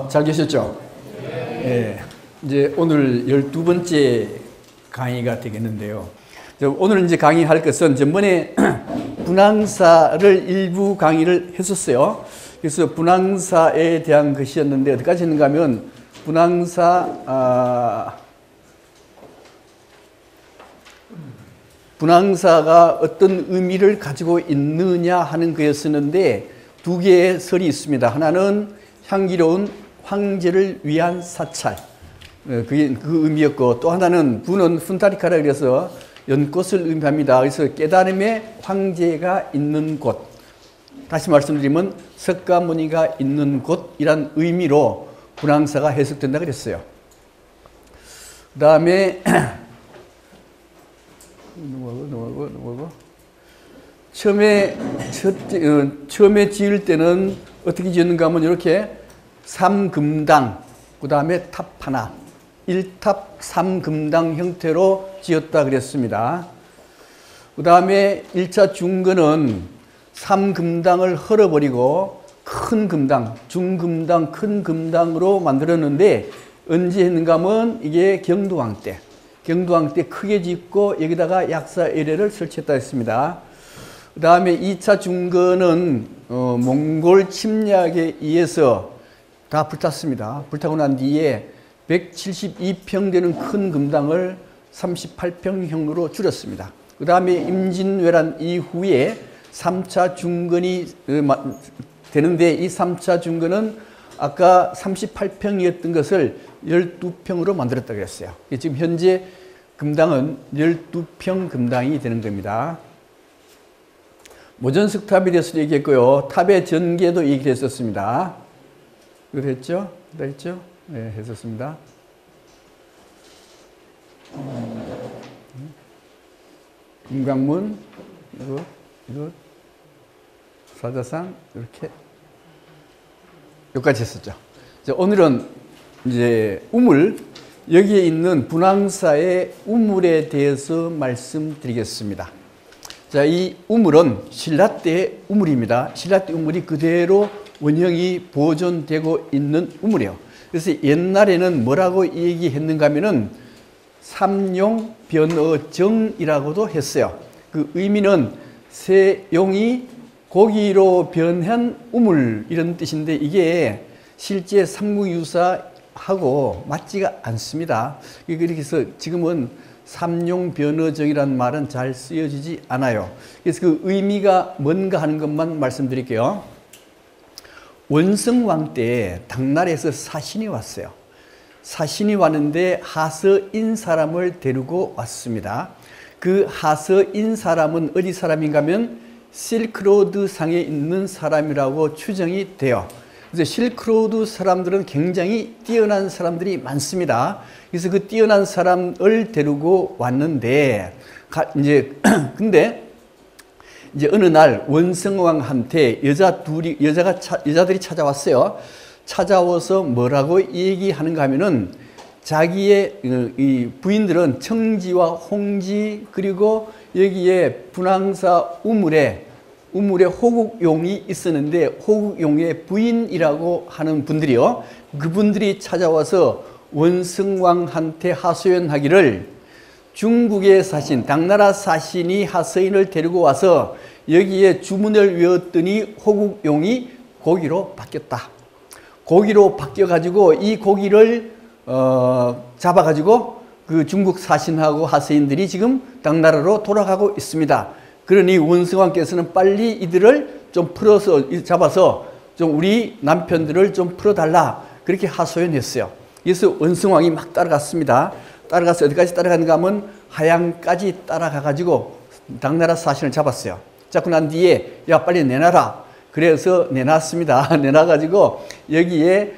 잘 계셨죠? 예. 이제 오늘 12번째 강의가 되겠는데요. 오늘 이제 강의할 것은 전번에 분황사를 일부 강의를 했었어요. 그래서 분황사에 대한 것이었는데 어디까지 했는가 하면 분황사가 어떤 의미를 가지고 있느냐 하는 거였었는데 두 개의 설이 있습니다. 하나는 향기로운 황제를 위한 사찰, 그게 그 의미였고, 또 하나는 분은 훈타리카라 그래서 연꽃을 의미합니다. 그래서 깨달음의 황제가 있는 곳, 다시 말씀드리면 석가모니가 있는 곳이란 의미로 분황사가 해석된다 그랬어요. 그 다음에 처음에 지을 때는 어떻게 지었는가 하면 이렇게 삼금당, 그 다음에 탑 하나, 1탑 3금당 형태로 지었다 그랬습니다. 그 다음에 1차 중건은 3금당을 헐어버리고 큰 금당, 중금당, 큰 금당으로 만들었는데 언제 했는가 하면 이게 경도왕 때 크게 짓고 여기다가 약사의례를 설치했다 했습니다. 그 다음에 2차 중건은 몽골 침략에 의해서 다 불탔습니다. 불타고 난 뒤에 172평 되는 큰 금당을 38평형으로 줄였습니다. 그 다음에 임진왜란 이후에 3차 중건이 되는데 이 3차 중건은 아까 38평이었던 것을 12평으로 만들었다고 했어요. 지금 현재 금당은 12평 금당이 되는 겁니다. 모전석탑에 대해서 얘기했고요. 탑의 전개도 얘기를 했었습니다. 이거 했죠? 했죠? 네, 했었습니다. 금강문, 이거, 사자상, 이렇게. 여기까지 했었죠. 오늘은 이제 우물, 여기에 있는 분황사의 우물에 대해서 말씀드리겠습니다. 자, 이 우물은 신라 때의 우물입니다. 신라 때 우물이 그대로 원형이 보존되고 있는 우물이에요. 그래서 옛날에는 뭐라고 얘기했는가 하면은 삼용변어정이라고도 했어요. 그 의미는 새 용이 고기로 변한 우물 이런 뜻인데 이게 실제 삼국유사하고 맞지가 않습니다. 그래서 지금은 삼용변어정이라는 말은 잘 쓰여지지 않아요. 그래서 그 의미가 뭔가 하는 것만 말씀드릴게요. 원성왕 때 당나라에서 사신이 왔어요. 사신이 왔는데 하서인 사람을 데리고 왔습니다. 그 하서인 사람은 어디 사람인가 하면 실크로드 상에 있는 사람이라고 추정이 돼요. 그래서 실크로드 사람들은 굉장히 뛰어난 사람들이 많습니다. 그래서 그 뛰어난 사람을 데리고 왔는데, 근데 이제 어느 날 원성왕한테 여자들이 찾아왔어요. 찾아와서 뭐라고 얘기하는가 하면은 자기의 이 부인들은 청지와 홍지 그리고 여기에 분황사 우물에 호국용이 있었는데 호국용의 부인이라고 하는 분들이요. 그분들이 찾아와서 원성왕한테 하소연하기를 중국의 사신, 당나라 사신이 하서인을 데리고 와서 여기에 주문을 외웠더니 호국용이 고기로 바뀌었다. 고기로 바뀌어가지고 이 고기를 잡아가지고 그 중국 사신하고 하서인들이 지금 당나라로 돌아가고 있습니다. 그러니 원성왕께서는 빨리 이들을 좀 잡아서 좀 우리 남편들을 좀 풀어달라. 그렇게 하소연했어요. 그래서 원성왕이 막 따라갔습니다. 따라가서 어디까지 따라가는가 하면 하양까지 따라가가지고 당나라 사신을 잡았어요. 잡고 난 뒤에 야 빨리 내놔라. 그래서 내놨습니다. 내놔가지고 여기에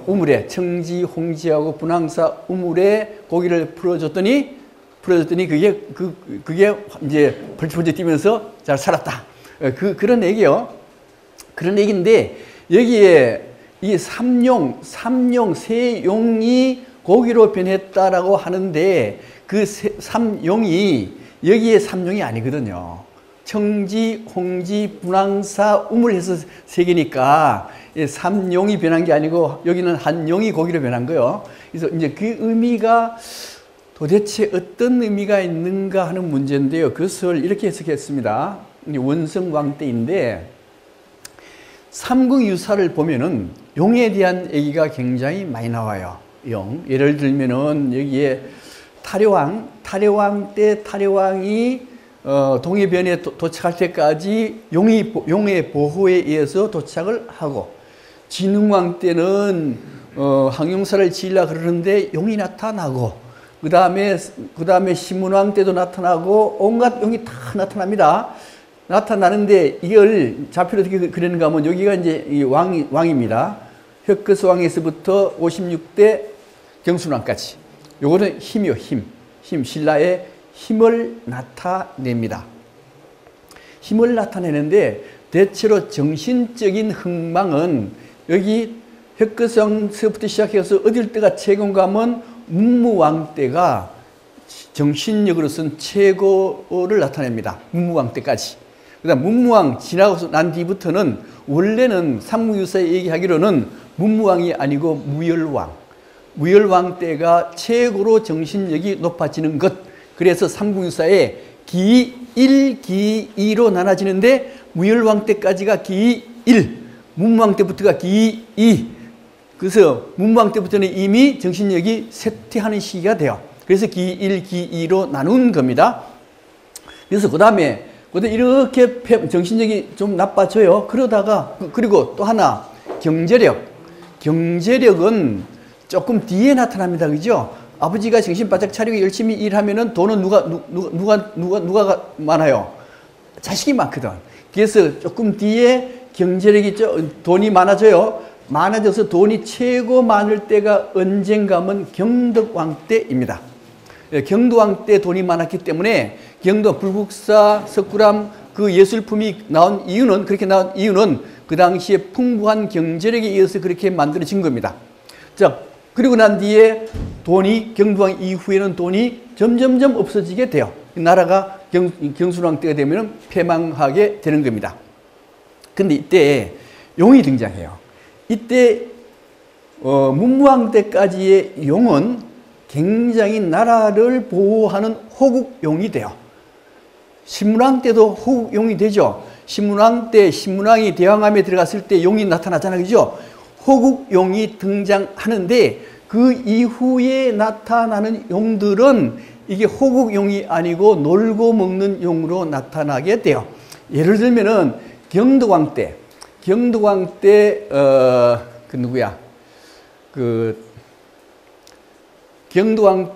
우물에 청지, 홍지하고 분황사 우물에 고기를 풀어줬더니 그게 이제 벌쩍벌쩍 뛰면서 잘 살았다. 그런 얘기요. 그런 얘기인데 여기에 이 삼용 세 용이 고기로 변했다라고 하는데 그 삼용이 여기에 삼용이 아니거든요. 청지, 홍지, 분황사, 우물 해서 세 개니까 삼용이 변한 게 아니고 여기는 한용이 고기로 변한 거예요. 그래서 이제 그 의미가 도대체 어떤 의미가 있는가 하는 문제인데요. 그것을 이렇게 해석했습니다. 원성왕 때인데 삼국유사를 보면은 용에 대한 얘기가 굉장히 많이 나와요. 용. 예를 들면은 여기에 타려왕 때 타려왕이 동해변에 도착할 때까지 용의 보호에 의해서 도착을 하고, 진흥왕 때는 항용사를 지으려고 그러는데 용이 나타나고, 그 다음에 신문왕 때도 나타나고 온갖 용이 다 나타납니다. 나타나는데 이걸 좌표로 어떻게 그리는가 하면 여기가 이제 이 왕입니다. 혁거스왕에서부터 56대 경순왕까지. 요거는 힘이요, 힘. 신라의 힘을 나타냅니다. 힘을 나타내는데 대체로 정신적인 흥망은 여기 혁거스왕서부터 시작해서 어딜 때가 최고인가 하면 문무왕 때가 정신력으로서는 최고를 나타냅니다. 문무왕 때까지. 그다음 문무왕 지나고 난 뒤부터는 원래는 삼국유사에 얘기하기로는 문무왕이 아니고 무열왕 때가 최고로 정신력이 높아지는 것. 그래서 삼국유사에 기1, 기2로 나눠지는데 무열왕 때까지가 기1, 문무왕 때부터가 기2. 그래서 문무왕 때부터는 이미 정신력이 쇠퇴하는 시기가 돼요. 그래서 기1, 기2로 나눈 겁니다. 그래서 그 다음에 이렇게 정신력이 좀 나빠져요. 그러다가 그리고 또 하나 경제력은 조금 뒤에 나타납니다. 그죠? 아버지가 정신 바짝 차리고 열심히 일하면은 돈은 누가 많아요? 자식이 많거든. 그래서 조금 뒤에 경제력이 돈이 많아져요. 많아져서 돈이 최고 많을 때가 언젠가 하면 경덕왕 때입니다. 경도왕 때 돈이 많았기 때문에 경도 불국사, 석굴암 그 예술품이 그렇게 나온 이유는 그 당시에 풍부한 경제력에 의해서 그렇게 만들어진 겁니다. 자, 그리고 난 뒤에 경도왕 이후에는 돈이 점점점 없어지게 돼요. 나라가 경순왕 때가 되면 패망하게 되는 겁니다. 근데 이때 용이 등장해요. 이때 문무왕 때까지의 용은 굉장히 나라를 보호하는 호국용이 돼요. 신문왕 때도 호국용이 되죠. 신문왕이 대왕암에 들어갔을 때 용이 나타나잖아요. 그죠? 호국용이 등장하는데 그 이후에 나타나는 용들은 이게 호국용이 아니고 놀고 먹는 용으로 나타나게 돼요. 예를 들면은 경덕왕 때 경덕왕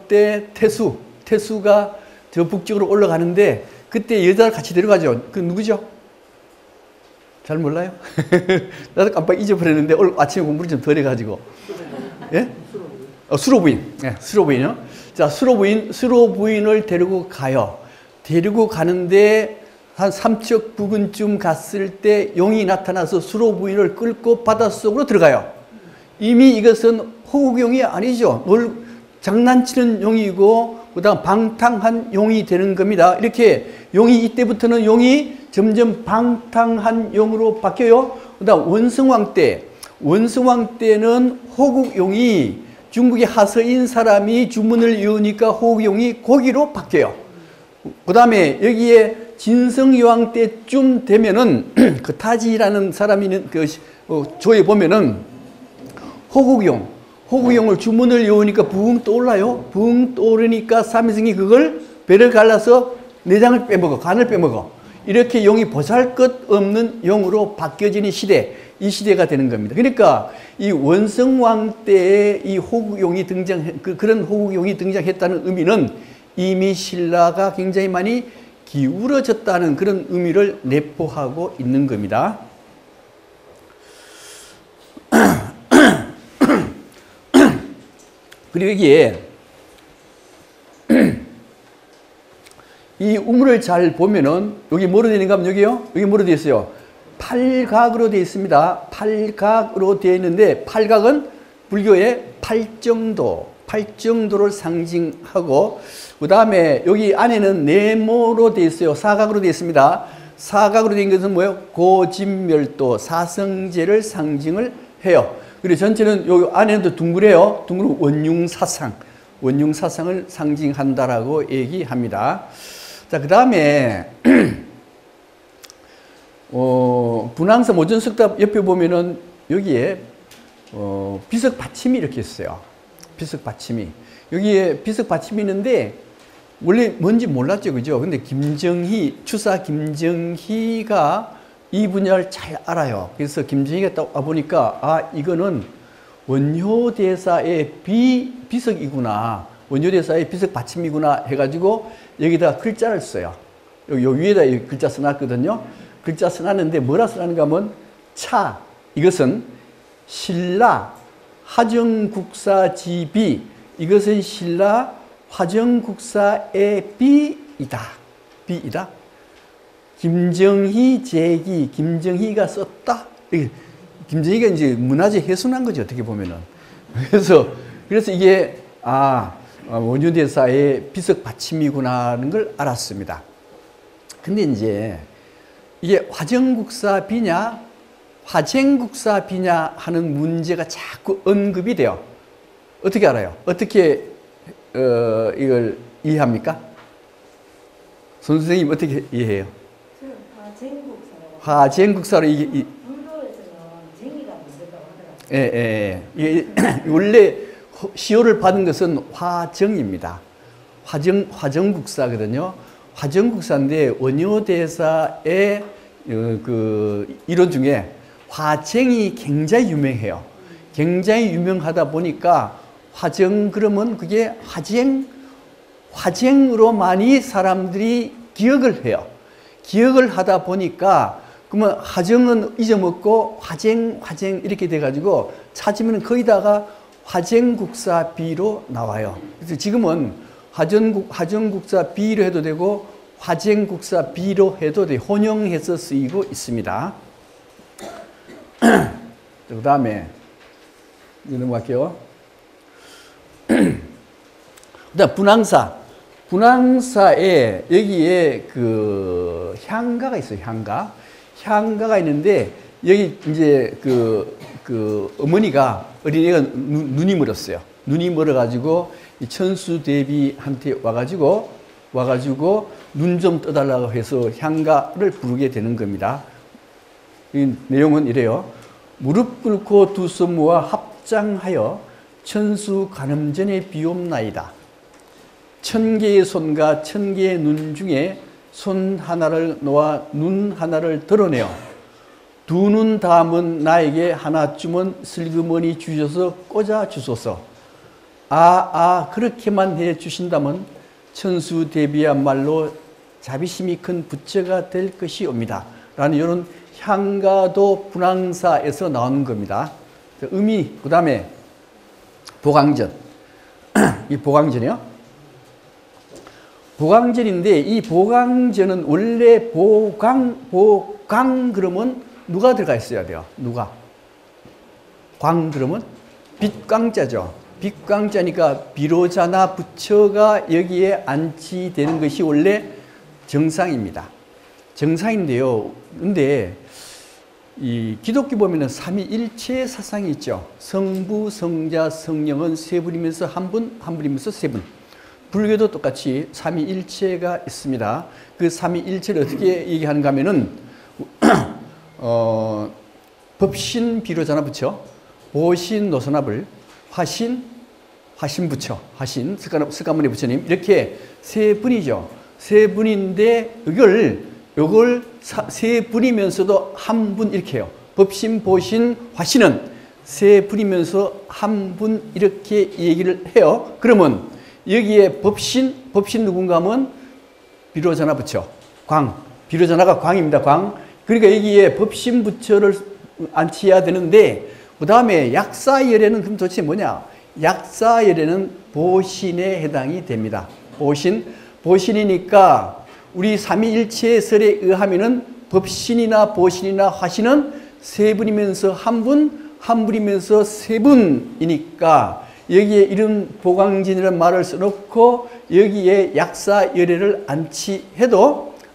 때 태수가 저 북쪽으로 올라가는데 그때 여자를 같이 데려가죠. 그 누구죠? 잘 몰라요? 나도 깜빡 잊어버렸는데 오늘 아침에 공부를 좀 덜 해가지고. 예? 수로부인. 예, 수로부인이요. 자, 수로부인을 데리고 가요. 데리고 가는데 한 삼척 부근쯤 갔을 때 용이 나타나서 수로부인을 끌고 바닷속으로 들어가요. 이미 이것은 호국용이 아니죠. 장난치는 용이고 그다음 방탕한 용이 되는 겁니다. 이렇게 이때부터는 용이 점점 방탕한 용으로 바뀌어요. 그다음 원성왕 때는 호국용이 중국의 하서인 사람이 주문을 외우니까 호국용이 고기로 바뀌어요. 그다음에 여기에 진성여왕 때쯤 되면은 그 타지라는 사람이 있는 그 조에 보면은 호국용을 주문을 외우니까 붕 떠올라요. 붕 떠오르니까 삼위성이 그걸 배를 갈라서 내장을 빼먹어, 간을 빼먹어. 이렇게 용이 보잘것없는 용으로 바뀌어지는 시대, 이 시대가 되는 겁니다. 그러니까 이 원성왕 때에 이 호국용이 그런 호국용이 등장했다는 의미는 이미 신라가 굉장히 많이 기울어졌다는 그런 의미를 내포하고 있는 겁니다. 그리고 여기에 이 우물을 잘 보면은 여기 뭐로 되어 있는가 하면 여기요? 여기 뭐로 되어 있어요? 팔각으로 되어 있습니다. 팔각으로 되어 있는데 팔각은 불교의 팔정도를 상징하고 그 다음에 여기 안에는 네모로 되어 있어요. 사각으로 되어 있습니다. 사각으로 된 것은 뭐예요? 고진멸도 사성제를 상징을 해요. 그리고 전체는 요 안에는 또 둥그래요. 둥그르고 원융사상, 원융사상을 상징한다라고 얘기합니다. 자, 그 다음에 분황사 모전석답 옆에 보면은 여기에 비석 받침이 이렇게 있어요. 비석 받침이. 여기에 비석 받침이 있는데 원래 뭔지 몰랐죠, 그죠? 근데 김정희, 추사 김정희가 이 분야를 잘 알아요. 그래서 김정희가 딱 와보니까, 아, 이거는 원효대사의 비석이구나. 원효대사의 비석 받침이구나 해가지고 여기다 글자를 써요. 요 위에다 글자 써놨거든요. 글자 써놨는데 뭐라 써놨는가 하면 차, 이것은 신라 화정국사지비, 이것은 신라 화정국사의 비이다. 비이다. 김정희 제기, 김정희가 썼다. 김정희가 이제 문화재 훼손한 거죠, 어떻게 보면은. 그래서 이게, 원효대사의 비석 받침이구나 하는 걸 알았습니다. 근데 이제 이게 화정국사 비냐, 화쟁국사 비냐 하는 문제가 자꾸 언급이 돼요. 어떻게 알아요? 어떻게 이걸 이해합니까? 선생님 어떻게 이해해요? 화쟁국사로 이게 불교에서는 쟁이가 문제다고 하더라고요. 예. 이게 원래 시효를 받은 것은 화정입니다. 화정국사거든요. 화정국사인데 원효대사의 그 이론 중에 화쟁이 굉장히 유명해요. 굉장히 유명하다 보니까 화정 그러면 그게 화쟁으로 많이 사람들이 기억을 해요. 기억을 하다 보니까 그러면 화정은 잊어먹고 화쟁 이렇게 돼가지고 찾으면 거기다가 화쟁국사비로 나와요. 그래서 지금은 화정국사비로 해도 되고 화쟁국사비로 해도 돼. 혼용해서 쓰이고 있습니다. 그 다음에 넘어갈게요. 그다음 분황사. 분황사에 여기에 그 향가가 있어요. 향가가 있는데 여기 이제 그 어머니가 어린애가 눈이 멀었어요. 눈이 멀어가지고 이 천수 대비한테 와가지고 눈 좀 떠달라고 해서 향가를 부르게 되는 겁니다. 이 내용은 이래요. 무릎 꿇고 두 손 모아 합장하여 천수 간음전에 비옵나이다. 1000개의 손과 1000개의 눈 중에 손 하나를 놓아 눈 하나를 드러내어 두 눈 담은 나에게 하나쯤은 슬그머니 주셔서 꽂아 주소서. 그렇게만 해 주신다면 천수 대비야말로 자비심이 큰 부처가 될 것이옵니다. 라는 이런 향가도 분황사에서 나오는 겁니다. 의미, 그 다음에 보강전. 이 보강전이요. 보강전인데 이 보강전은 원래 보강 그러면 누가 들어가 있어야 돼요? 누가? 광 그러면 빛광자죠. 빛광자니까 비로자나 부처가 여기에 안치되는 것이 원래 정상입니다. 정상인데요. 근데 이 기독교 보면은 삼위일체 사상이 있죠. 성부, 성자, 성령은 세 분이면서 한 분이면서 세 분. 불교도 똑같이 삼위일체가 있습니다. 그 삼위일체를 어떻게 얘기하는가 하면은 법신 비로자나 부처, 보신 노선화불, 화신 부처, 화신 스가모니 부처님 이렇게 세 분이죠. 세 분인데 요걸 세 분이면서도 한 분 이렇게 해요. 법신, 보신, 화신은 세 분이면서 한 분 이렇게 얘기를 해요. 그러면 여기에 법신 누군가 하면 비로자나 부처, 비로자나가 광입니다. 광. 그러니까 여기에 법신 부처를 안치해야 되는데 그 다음에 약사열애는 그럼 도대체 뭐냐? 약사열애는 보신에 해당이 됩니다. 보신이니까 우리 삼위일체설에 의하면은 법신이나 보신이나 화신은 세 분이면서 한 분이면서 세 분이니까 여기에 이런 보강진이라는 말을 써놓고 여기에 약사열애를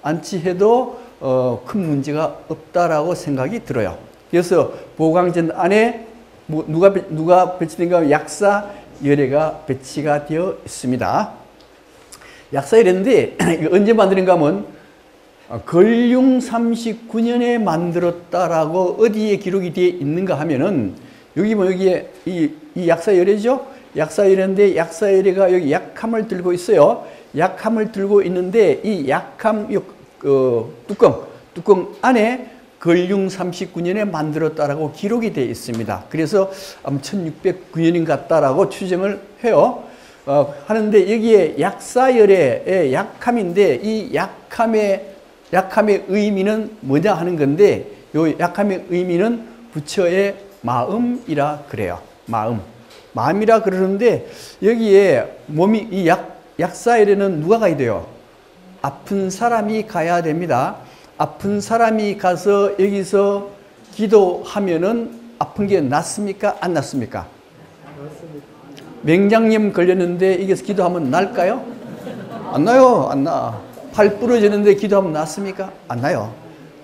안치해도 큰 문제가 없다라고 생각이 들어요. 그래서 보강전 안에 누가 배치된가 하면 약사 열애가 배치가 되어 있습니다. 약사 열애인데 이거 언제 만드는가 하면 걸륭 39년에 만들었다라고 어디에 기록이 되어 있는가 하면은 여기 뭐 여기에 이 약사 열애죠. 약사 열애인데 약사 열애가 여기 약함을 들고 있어요. 약함을 들고 있는데 이 약함 뚜껑 안에 걸륭 39년에 만들었다라고 기록이 되어 있습니다. 그래서 1609년인 같다라고 추정을 해요. 하는데 여기에 약사열의 약함인데 이 약함의 의미는 뭐냐 하는 건데 요 약함의 의미는 부처의 마음이라 그래요. 마음이라 그러는데 여기에 몸이 이 약사열에는 누가 가야 돼요? 아픈 사람이 가야 됩니다. 아픈 사람이 가서 여기서 기도하면은 아픈 게 낫습니까? 안 낫습니까? 맹장염 걸렸는데 여기서 기도하면 날까요? 안 나요. 안 나. 팔 부러지는데 기도하면 낫습니까? 안 나요.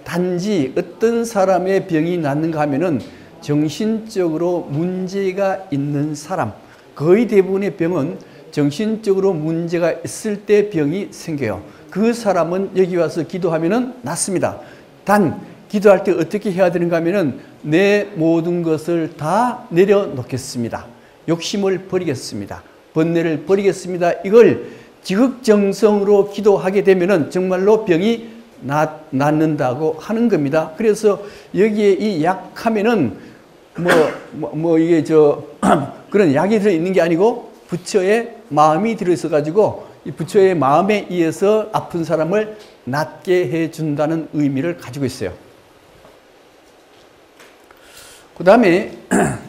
단지 어떤 사람의 병이 낫는가 하면은 정신적으로 문제가 있는 사람, 거의 대부분의 병은 정신적으로 문제가 있을 때 병이 생겨요. 그 사람은 여기 와서 기도하면은 낫습니다. 단 기도할 때 어떻게 해야 되는가 하면은 내 모든 것을 다 내려놓겠습니다. 욕심을 버리겠습니다. 번뇌를 버리겠습니다. 이걸 지극정성으로 기도하게 되면은 정말로 병이 낫는다고 하는 겁니다. 그래서 여기에 이 약하면은 이게 그런 약이 들어 있는 게 아니고 부처의 마음이 들어 있어 가지고 이 부처의 마음에 의해서 아픈 사람을 낫게 해 준다는 의미를 가지고 있어요. 그다음에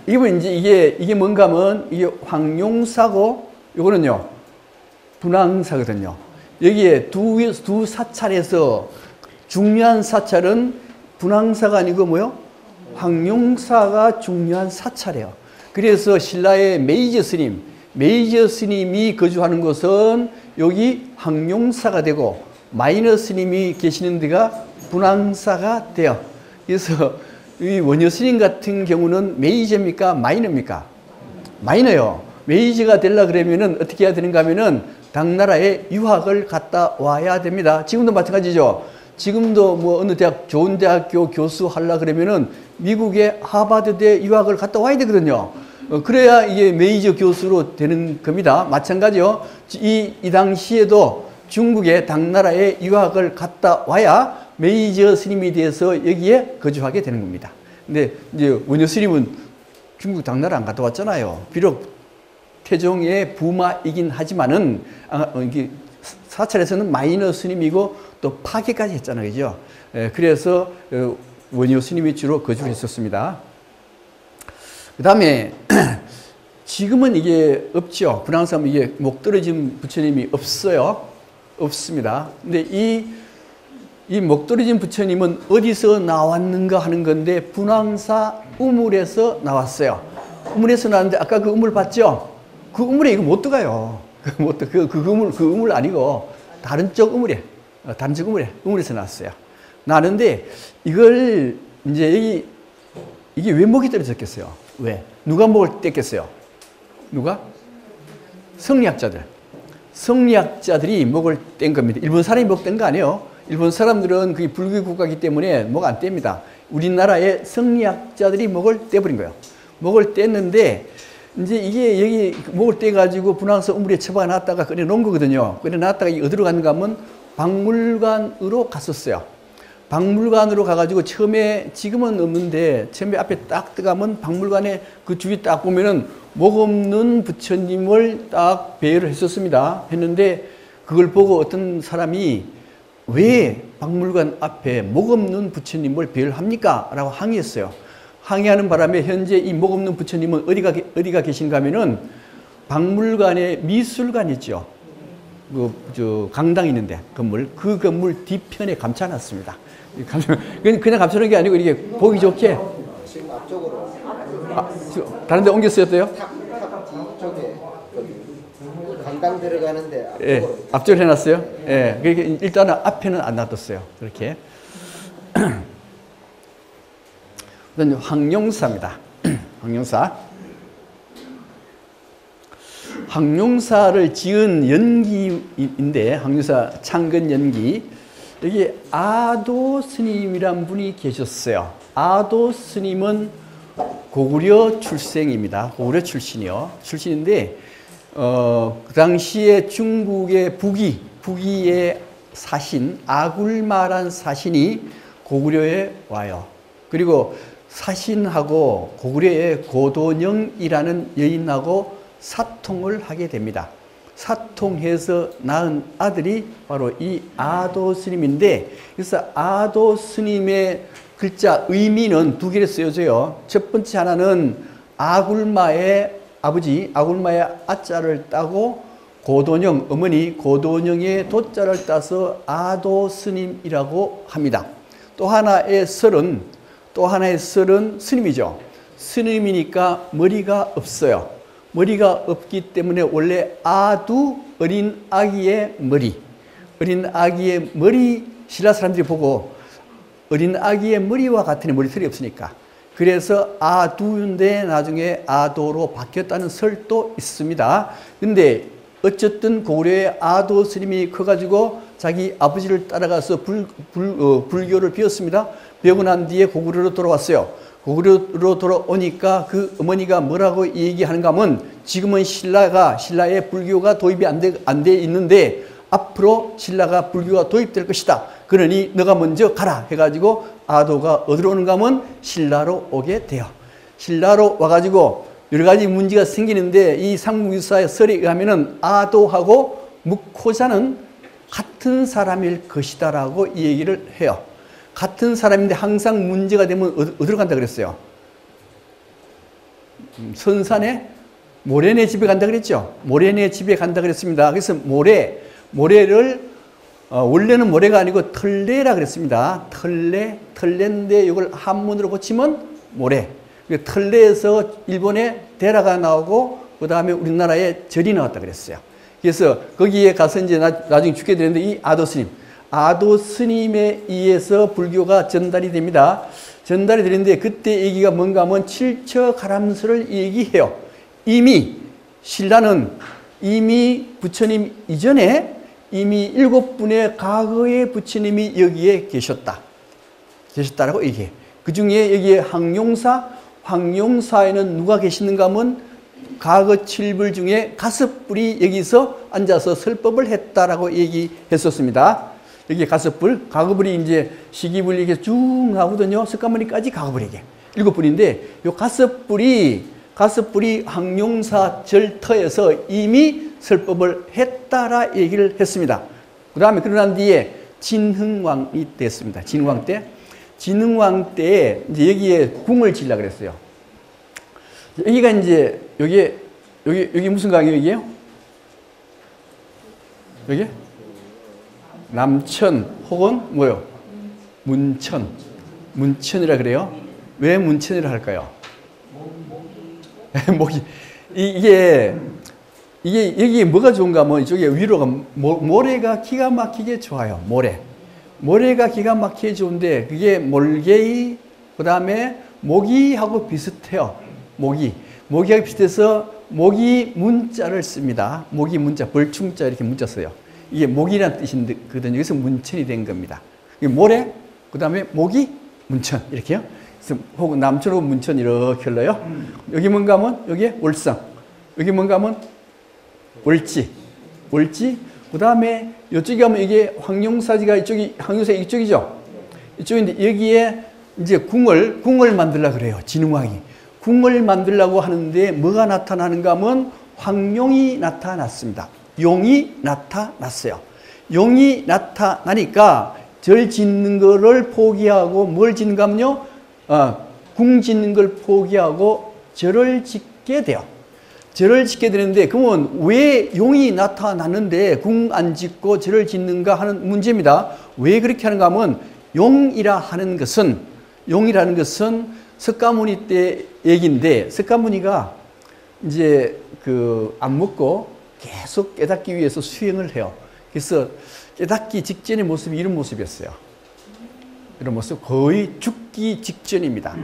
이건 이제 이게 뭔가 하면 이게 황룡사고 요거는요. 분황사거든요. 여기에 두 사찰에서 중요한 사찰은 분황사가 아니고 뭐요? 황룡사가 중요한 사찰이에요. 그래서 신라의 메이저 스님이 거주하는 곳은 여기 황룡사가 되고 마이너 스님이 계시는 데가 분황사가 돼요. 그래서 이 원효 스님 같은 경우는 메이저입니까? 마이너입니까? 마이너요. 메이저가 되려 그러면은 어떻게 해야 되는가 하면은 당나라에 유학을 갔다 와야 됩니다. 지금도 마찬가지죠. 지금도 뭐 어느 좋은 대학교 교수 하려 그러면은 미국의 하버드대 유학을 갔다 와야 되거든요. 그래야 이게 메이저 교수로 되는 겁니다. 마찬가지요. 이 당시에도 중국의 당나라에 유학을 갔다 와야 메이저 스님이 돼서 여기에 거주하게 되는 겁니다. 근데 이제 원효 스님은 중국 당나라 안 갔다 왔잖아요. 비록 태종의 부마이긴 하지만은 사찰에서는 마이너 스님이고 또 파괴까지 했잖아요. 그죠? 그래서 원효 스님이 주로 거주를 했었습니다. 그 다음에 지금은 이게 없죠. 분황사면 이게 목 떨어진 부처님이 없어요. 없습니다. 근데 이 목 떨어진 부처님은 어디서 나왔는가 하는 건데 분황사 우물에서 나왔어요. 우물에서 나왔는데 아까 그 우물 봤죠? 그 우물에 이거 못 들어가요. 그 우물 아니고 다른 쪽 우물에서 나왔어요. 나는데 이걸 이제 이게 왜 목이 떨어졌겠어요? 왜? 누가 목을 뗐겠어요? 누가? 성리학자들이 목을 뗀 겁니다. 일본 사람이 목 뗀 거 아니에요. 일본 사람들은 그게 불교 국가이기 때문에 목 안 뗍니다. 우리나라의 성리학자들이 목을 떼버린 거예요. 목을 뗐는데 이제 이게 여기 목을 떼가지고 분황사 우물에 처박아 놨다가 꺼내 놓은 거거든요. 꺼내 놨다가 어디로 갔는가 하면 박물관으로 갔었어요. 박물관으로 가가지고 처음에 지금은 없는데 처음에 앞에 딱 들어가면 박물관에 그 주위 딱 보면은 목 없는 부처님을 딱 배열을 했었습니다. 했는데 그걸 보고 어떤 사람이 왜 박물관 앞에 목 없는 부처님을 배열합니까? 라고 항의했어요. 항의하는 바람에 현재 이 목 없는 부처님은 어디가 계신가 하면은 박물관에 미술관 있죠. 강당 있는데 건물, 그 건물 뒤편에 감춰놨습니다. 그냥 감춰놓은 게 아니고 이렇게 보기 좋게. 지금 앞쪽으로. 다른 데 옮겼어요, 또요? 탑 뒤쪽에 강당 들어가는데 앞쪽으로. 예, 앞쪽으로 해놨어요. 예, 그러니까 일단은 앞에는 안 놔뒀어요. 그렇게. 그다음 황룡사입니다. 황룡사. 황룡사를 지은 연기인데 황룡사 창건 연기. 여기 아도 스님이란 분이 계셨어요. 아도 스님은 고구려 출생입니다. 고구려 출신인데 그 당시에 중국의 북위의 사신 아굴마란 사신이 고구려에 와요. 그리고 사신하고 고구려의 고도령이라는 여인하고 사통을 하게 됩니다. 사통해서 낳은 아들이 바로 이 아도 스님인데, 그래서 아도 스님의 글자 의미는 두 개로 쓰여져요. 첫 번째 하나는 아굴마의 아버지, 아굴마의 아자를 따고 고도령, 어머니 고도령의 도자를 따서 아도 스님이라고 합니다. 또 하나의 설은 스님이죠. 스님이니까 머리가 없어요. 머리가 없기 때문에 원래 아두, 어린 아기의 머리, 신라 사람들이 보고 어린 아기의 머리와 같으니 머리털이 없으니까. 그래서 아두인데 나중에 아도로 바뀌었다는 설도 있습니다. 근데 어쨌든 고구려의 아도 스님이 커가지고 자기 아버지를 따라가서 불교를 배웠습니다. 배우고 난 뒤에 고구려로 돌아왔어요. 고구려로 돌아오니까 그 어머니가 뭐라고 얘기하는가 하면, 지금은 신라의 불교가 도입이 안 돼 있는데 앞으로 신라가 불교가 도입될 것이다. 그러니 너가 먼저 가라 해가지고 아도가 어디로 오는가 하면 신라로 오게 돼요. 신라로 와가지고 여러 가지 문제가 생기는데, 이 삼국유사의 설에 의하면은 아도하고 묵호자는 같은 사람일 것이다라고 얘기를 해요. 같은 사람인데 항상 문제가 되면 어디로 간다 그랬어요? 선산에 모래네 집에 간다 그랬죠. 모래네 집에 간다 그랬습니다. 그래서 모래를 원래는 모래가 아니고 털레라 그랬습니다. 털레인데 이걸 한문으로 고치면 모래. 털레에서 일본에 대라가 나오고 그 다음에 우리나라에 절이 나왔다 그랬어요. 그래서 거기에 가서 이제 나중에 죽게 되는데, 이 아도 스님에 의해서 불교가 전달이 됩니다. 전달이 되는데 그때 얘기가 뭔가 하면 칠처가람설을 얘기해요. 이미 신라는 이미 부처님 이전에 이미 7분의 과거의 부처님이 여기에 계셨다라고 얘기해. 그 중에 여기에 황룡사에는 누가 계시는가 하면 과거 7불 중에 가섭불이 여기서 앉아서 설법을 했다라고 얘기했었습니다. 여기 가섭불, 가급불이 이제 시기불 이게 쭉 나오거든요. 석가모니까지 가급불이게 7불인데, 요 가섭불이 황룡사 절터에서 이미 설법을 했다라 얘기를 했습니다. 그 다음에 그러난 뒤에 진흥왕이 됐습니다. 진흥왕 때에 이제 여기에 궁을 지으려고 그랬어요. 여기가 이제 여기 무슨 강역이에요? 여기? 남천 혹은 뭐요? 문천이라 그래요. 왜 문천이라 할까요? 목이 이게 여기 뭐가 좋은가 하면 이쪽에 위로가 모래가 기가 막히게 좋아요. 모래가 기가 막히게 좋은데 그게 몰개이 그다음에 모기하고 비슷해요. 모기하고 비슷해서 모기 문자를 씁니다. 모기 문자, 벌충자 이렇게 문자 써요. 이게 모기란 뜻이거든요. 그래서 문천이 된 겁니다. 모래, 그 다음에 모기, 문천 이렇게요. 그래서 혹은 남천하고 문천 이렇게 흘러요. 여기 뭔가 하면 여기에 월성, 여기 뭔가 하면 월지, 그 다음에 이쪽에 가면 이게 황룡사지가 황룡사 이쪽이죠. 이쪽인데 여기에 이제 궁을 만들려고 그래요. 진흥왕이. 궁을 만들려고 하는데 뭐가 나타나는가 하면 황룡이 나타났습니다. 용이 나타났어요. 용이 나타나니까 절 짓는 거를 포기하고 뭘 짓는가 하면요. 궁 짓는 걸 포기하고 절을 짓게 돼요. 절을 짓게 되는데, 그러면 왜 용이 나타났는데 궁 안 짓고 절을 짓는가 하는 문제입니다. 왜 그렇게 하는가 하면 용이라는 것은 석가모니 때 얘기인데, 석가모니가 이제 안 먹고 계속 깨닫기 위해서 수행을 해요. 그래서 깨닫기 직전의 모습이 이런 모습이었어요. 이런 모습, 거의 죽기 직전입니다.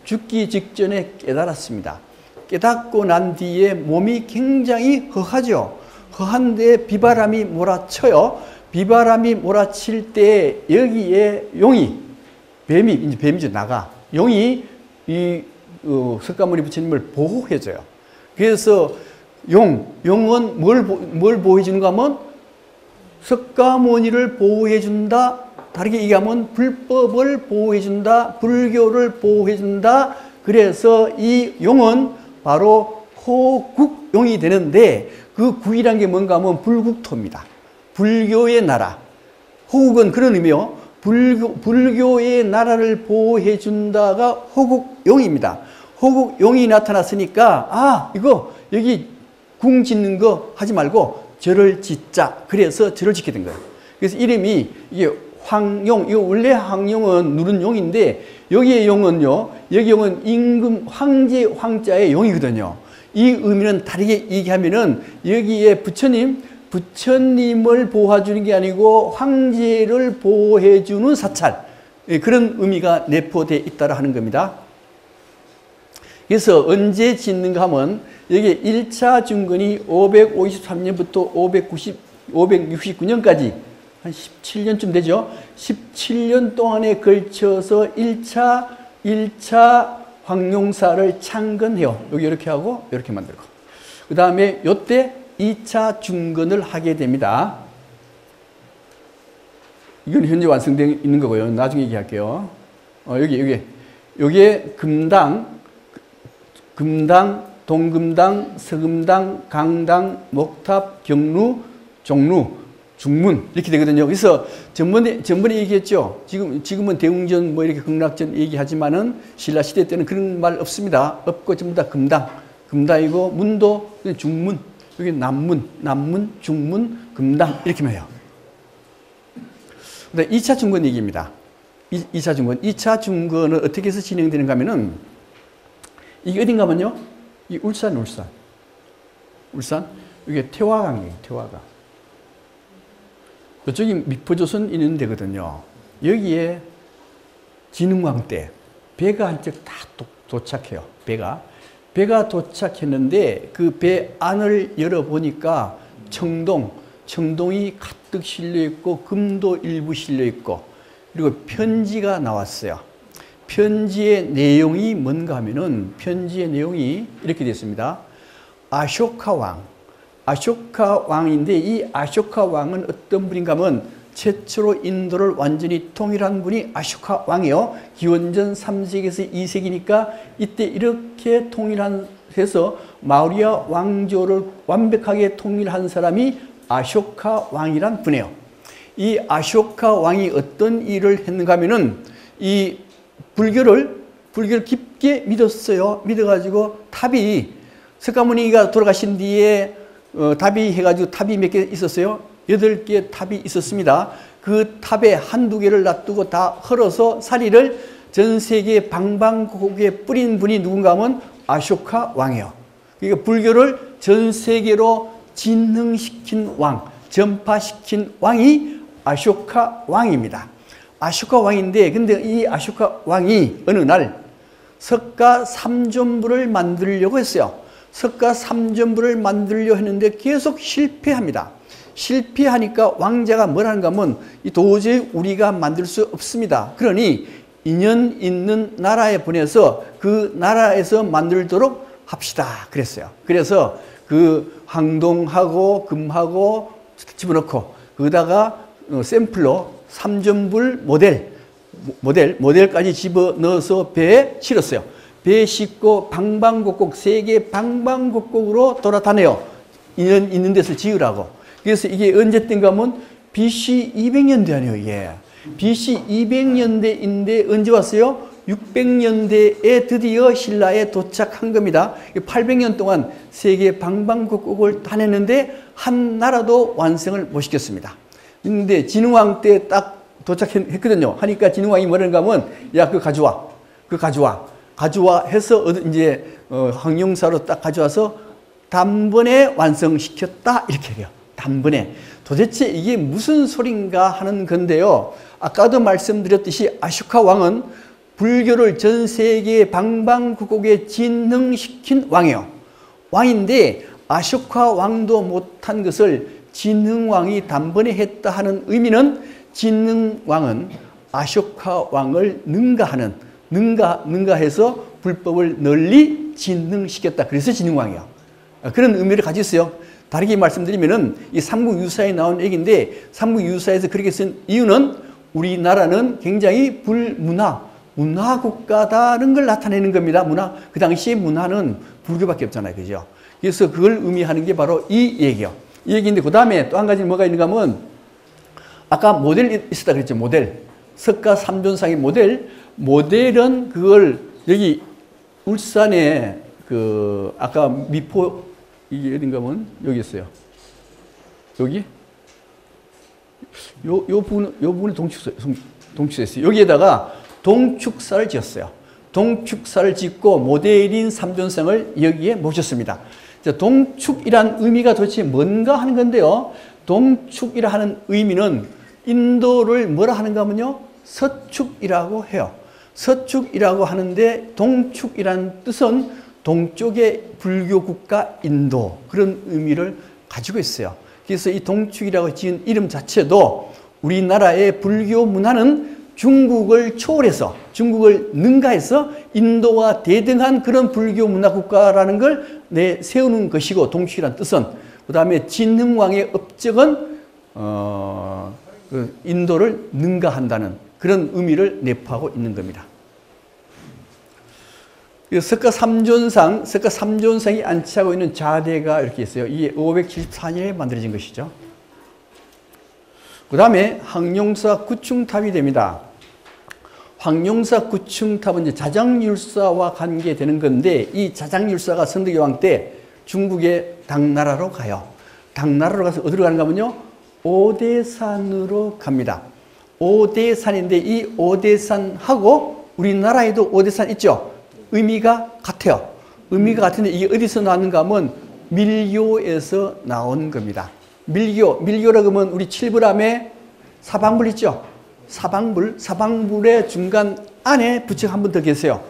죽기 직전에 깨달았습니다. 깨닫고 난 뒤에 몸이 굉장히 허하죠. 허한데 비바람이 몰아쳐요. 비바람이 몰아칠 때 여기에 용이, 뱀이죠, 나가. 용이 이 석가모니 부처님을 보호해줘요. 그래서 용은 뭘 보호해주는가 하면 석가모니를 보호해준다. 다르게 얘기하면 불법을 보호해준다. 불교를 보호해준다. 그래서 이 용은 바로 호국용이 되는데 그 국이란 게 뭔가 하면 불국토입니다. 불교의 나라. 호국은 그런 의미요. 불교의 나라를 보호해준다가 호국용입니다. 호국용이 나타났으니까 이거 여기 궁 짓는 거 하지 말고 절을 짓자. 그래서 절을 짓게 된 거예요. 그래서 이름이 이게 황용, 이거 원래 황용은 누른 용인데 여기의 용은요, 여기 용은 임금 황제 황자의 용이거든요. 이 의미는 다르게 얘기하면은 여기에 부처님을 보호해주는 게 아니고 황제를 보호해주는 사찰, 그런 의미가 내포되어 있다고 하는 겁니다. 그래서 언제 짓는가 하면 여기 1차 중건이 553년부터 569년까지 한 17년쯤 되죠. 17년 동안에 걸쳐서 1차 황룡사를 창건해요. 여기 이렇게 하고 이렇게 만들고. 그 다음에 이때 2차 중건을 하게 됩니다. 이건 현재 완성되어 있는 거고요. 나중에 얘기할게요. 여기에 금당, 동금당, 서금당, 강당, 목탑, 경루, 종루, 중문 이렇게 되거든요. 그래서 전번에 얘기했죠. 지금은 대웅전 뭐 이렇게 극락전 얘기하지만은 신라 시대 때는 그런 말 없습니다. 없고 전부 다 금당이고 문도 중문, 여기 남문, 중문, 금당 이렇게만 해요. 근데 2차 중건 얘기입니다. 2차 중건은 어떻게 해서 진행되는가 하면은 이게 어딘가 하면요. 이 울산. 이게 태화강이에요. 태화강. 이쪽이 미포조선 있는 데거든요. 여기에 진흥왕 때 배가 한 척 다 도착해요. 배가 도착했는데 그 배 안을 열어보니까 청동이 가득 실려있고 금도 일부 실려있고 그리고 편지가 나왔어요. 편지의 내용이 뭔가 하면은 편지의 내용이 이렇게 되어 있습니다. 아쇼카 왕인데 이 아쇼카 왕은 어떤 분인가 하면 최초로 인도를 완전히 통일한 분이 아쇼카 왕이에요. 기원전 3세기에서 2세기니까 이때 이렇게 통일해서 마우리아 왕조를 완벽하게 통일한 사람이 아쇼카 왕이란 분이에요. 이 아쇼카 왕이 어떤 일을 했는가 하면은 이 불교를 깊게 믿었어요. 믿어가지고 탑이 석가모니가 돌아가신 뒤에 탑이 해가지고 탑이 몇 개 있었어요? 8개 탑이 있었습니다. 그 탑에 한두 개를 놔두고 다 헐어서 사리를 전 세계 방방곡곡에 뿌린 분이 누군가 하면 아쇼카 왕이에요. 그러니까 불교를 전 세계로 진흥시킨 왕, 전파시킨 왕이 아쇼카 왕입니다. 아쇼카 왕인데 근데 이 아쇼카 왕이 어느 날 석가 삼존부를 만들려고 했어요. 석가 삼존부를 만들려 했는데 계속 실패합니다. 실패하니까 왕자가 뭐라는가 하면 도저히 우리가 만들 수 없습니다. 그러니 인연 있는 나라에 보내서 그 나라에서 만들도록 합시다 그랬어요. 그래서 그 황동하고 금하고 집어넣고 거기다가 샘플로 삼존불 모델까지 집어넣어서 배에 실었어요. 배에 싣고 방방곡곡 세계 방방곡곡으로 돌아다녀요. 인연 있는 데서 지으라고. 그래서 이게 언제 땐가 하면 BC 200년대 아니에요. 이게 BC 200년대인데 언제 왔어요? 600년대에 드디어 신라에 도착한 겁니다. 800년 동안 세계 방방곡곡을 다녔는데 한 나라도 완성을 못 시켰습니다. 근데 진흥왕 때 딱 도착했거든요. 하니까 진흥왕이 뭐라는가 하면 야, 그거 가져와 해서 이제 황룡사로 딱 가져와서 단번에 완성시켰다 이렇게 해요. 단번에. 도대체 이게 무슨 소린가 하는 건데요. 아까도 말씀드렸듯이 아쇼카 왕은 불교를 전 세계 방방곡곡에 진흥시킨 왕이에요. 왕인데 아쇼카 왕도 못한 것을 진흥왕이 단번에 했다 하는 의미는 진흥왕은 아쇼카 왕을 능가해서 불법을 널리 진흥시켰다. 그래서 진흥왕이에요. 그런 의미를 가지고 있어요. 다르게 말씀드리면은 이 삼국유사에 나온 얘기인데 삼국유사에서 그렇게 쓴 이유는 우리나라는 굉장히 문화 국가다는 걸 나타내는 겁니다. 그 당시에 문화는 불교밖에 없잖아요. 그죠? 그래서 그걸 의미하는 게 바로 이 얘기예요. 이 얘기인데 그 다음에 또 한 가지 뭐가 있는가 하면 아까 모델 있었다 그랬죠. 모델. 석가 삼존상의 모델은 그걸 여기 울산에 그 아까 미포 이게 어딘가 하면 여기 있어요. 여기 요 부분에 동축사였어요. 여기에다가 동축사를 지었어요. 동축사를 짓고 모델인 삼존상을 여기에 모셨습니다. 동축이란 의미가 도대체 뭔가 하는 건데요. 동축이라 하는 의미는 인도를 뭐라 하는가 하면요. 서축이라고 해요. 서축이라고 하는데 동축이란 뜻은 동쪽의 불교 국가 인도 그런 의미를 가지고 있어요. 그래서 이 동축이라고 지은 이름 자체도 우리나라의 불교 문화는 중국을 초월해서 중국을 능가해서 인도와 대등한 그런 불교 문화 국가라는 걸 세우는 것이고 동축이라는 뜻은 그 다음에 진흥왕의 업적은 인도를 능가한다는 그런 의미를 내포하고 있는 겁니다. 석가 삼존상이 안치하고 있는 자대가 이렇게 있어요. 이게 574년에 만들어진 것이죠. 그 다음에 황룡사 구층탑이 됩니다. 황룡사 구층탑은 이제 자장율사와 관계되는 건데 이 자장율사가 선덕여왕 때 중국의 당나라로 가요. 당나라로 가서 어디로 가는가 하면요. 오대산으로 갑니다. 오대산인데 이 오대산하고 우리나라에도 오대산 있죠. 의미가 같아요. 의미가 같은데 이게 어디서 나왔는가 하면 밀교에서 나온 겁니다. 밀교라고 하면 우리 칠불암에 사방불 있죠. 사방불의 중간 안에 부처가 한 분 더 계세요.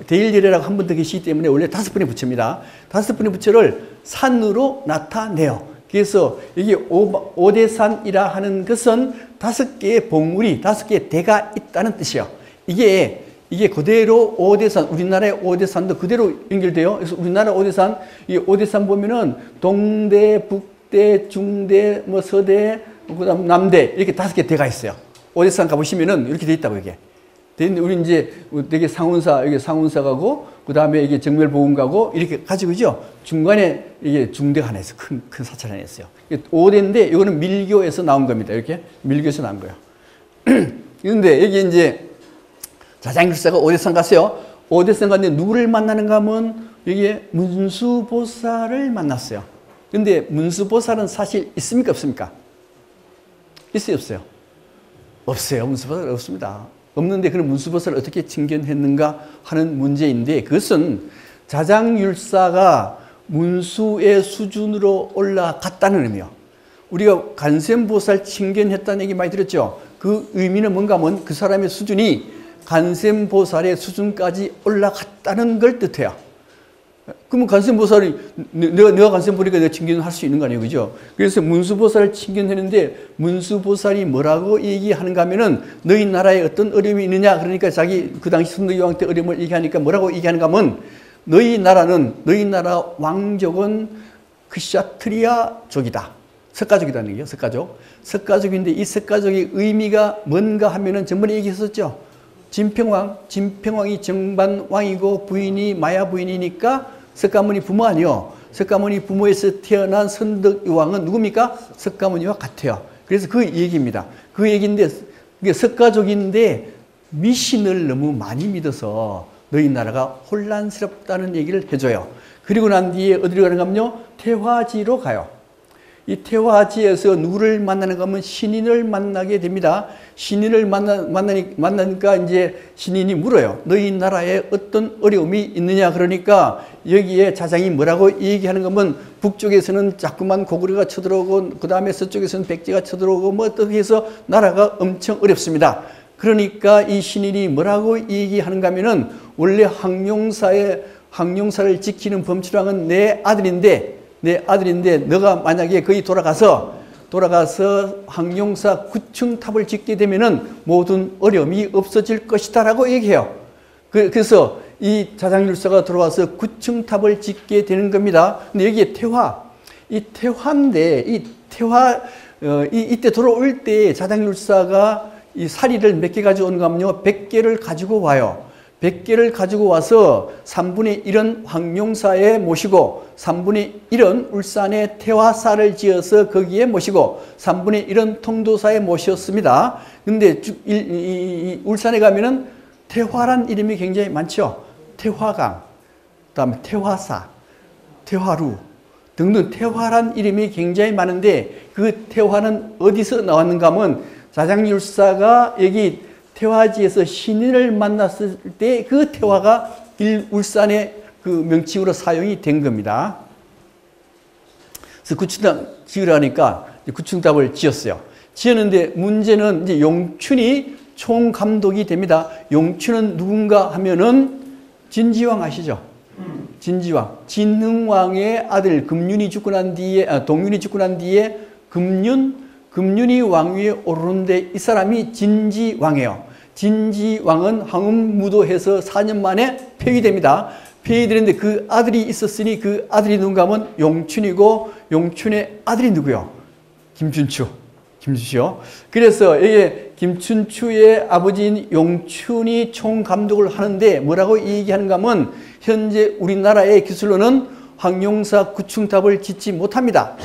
대일열애라고 한 분 더 계시기 때문에 원래 5분의 부처입니다. 5분의 부처를 산으로 나타내요. 그래서 여기 오대산이라 하는 것은 5개의 봉우리, 5개의 대가 있다는 뜻이에요. 이게 그대로 오대산, 우리나라의 오대산도 그대로 연결돼요. 그래서 우리나라 오대산, 이 오대산 보면은 동대, 북대, 중대, 서대, 그다음 남대 이렇게 5개 대가 있어요. 오대산 가보시면은 이렇게 돼 있다고 이게. 근데 우리 이제 되게 여기 상운사 가고 그다음에 이게 정멸보훈 가고 이렇게 가지고 그죠? 중간에 이게 중대가 하나 있어. 큰 사찰 하나 있어요. 5대인데 이거는 밀교에서 나온 겁니다. 이렇게 밀교에서 나온 거예요. 그런데 여기 이제 자장율사가 오대산 갔어요. 오대산 갔는데 누구를 만나는가 하면 여기에 문수보살을 만났어요. 근데 문수보살은 사실 있습니까? 없습니까? 있어요? 없어요? 없어요. 문수보살 없습니다. 없는데 그런 문수보살을 어떻게 칭견했는가 하는 문제인데 그것은 자장율사가 문수의 수준으로 올라갔다는 의미예요. 우리가 간센보살 칭견했다는 얘기 많이 들었죠. 그 의미는 뭔가 하면 그 사람의 수준이 간센보살의 수준까지 올라갔다는 걸 뜻해요. 그러면 간센보살이 내가 간센보니까 내가 칭견을 할 수 있는 거 아니에요, 그죠? 그래서 문수보살을 칭견했는데 문수보살이 뭐라고 얘기하는가 하면은 너희 나라에 어떤 어려움이 있느냐 그러니까 자기 그 당시 선덕여왕 때 어려움을 얘기하니까 뭐라고 얘기하는가 하면 너희 나라 왕족은 크샤트리아족이다. 석가족이라는 얘기예요. 석가족인데 이 석가족의 의미가 뭔가 하면은 전번에 얘기했었죠. 진평왕이 정반왕이고 부인이 마야 부인이니까 석가모니 부모 아니요. 석가모니 부모에서 태어난 선덕여왕은 누굽니까? 석가모니와 같아요. 그래서 그 얘기입니다. 그 얘기인데 이게 석가족인데 미신을 너무 많이 믿어서 너희 나라가 혼란스럽다는 얘기를 해줘요. 그리고 난 뒤에 어디로 가는가 하면요. 태화지로 가요. 이 태화지에서 누구를 만나는가 하면 신인을 만나게 됩니다. 신인을 만나니까 이제 신인이 물어요. 너희 나라에 어떤 어려움이 있느냐 그러니까 여기에 자장이 뭐라고 얘기하는가 하면 북쪽에서는 자꾸만 고구려가 쳐들어오고 그 다음에 서쪽에서는 백제가 쳐들어오고 뭐 어떻게 해서 나라가 엄청 어렵습니다. 그러니까 이 신인이 뭐라고 얘기하는가 하면은 원래 황룡사를 지키는 범추랑은 내 아들인데 너가 만약에 거기 돌아가서 황룡사 9층 탑을 짓게 되면은 모든 어려움이 없어질 것이다 라고 얘기해요. 그래서 이 자장율사가 들어와서 9층 탑을 짓게 되는 겁니다. 근데 여기에 태화인데 이때 돌아올 때 자장율사가 이 사리를 몇 개 가져오는가 하면요, 100개를 가지고 와요. 100개를 가지고 와서 3분의 1은 황룡사에 모시고 3분의 1은 울산에 태화사를 지어서 거기에 모시고 3분의 1은 통도사에 모셨습니다. 근데 울산에 가면은 태화란 이름이 굉장히 많죠. 태화강, 그다음에 태화사, 태화루 등등 태화란 이름이 굉장히 많은데 그 태화는 어디서 나왔는가 하면 자장율사가 여기 태화지에서 신인을 만났을 때 그 태화가 울산의 그 명칭으로 사용이 된 겁니다. 그래서 구층탑 지으라니까 구층탑을 지었어요. 지었는데 문제는 이제 용춘이 총감독이 됩니다. 용춘은 누군가 하면은 진지왕 아시죠? 진지왕. 진흥왕의 아들 금륜이 죽고 난 뒤에, 동륜이 죽고 난 뒤에 금륜이 왕위에 오르는데 이 사람이 진지왕이에요. 진지왕은 황음무도해서 4년 만에 폐위됩니다. 폐위되는데 그 아들이 있었으니 그 아들이 누군가 하면 용춘이고 용춘의 아들이 누구요? 김춘추요. 그래서 이게 김춘추의 아버지인 용춘이 총감독을 하는데 뭐라고 얘기하는가 하면 현재 우리나라의 기술로는 황룡사 9층탑을 짓지 못합니다.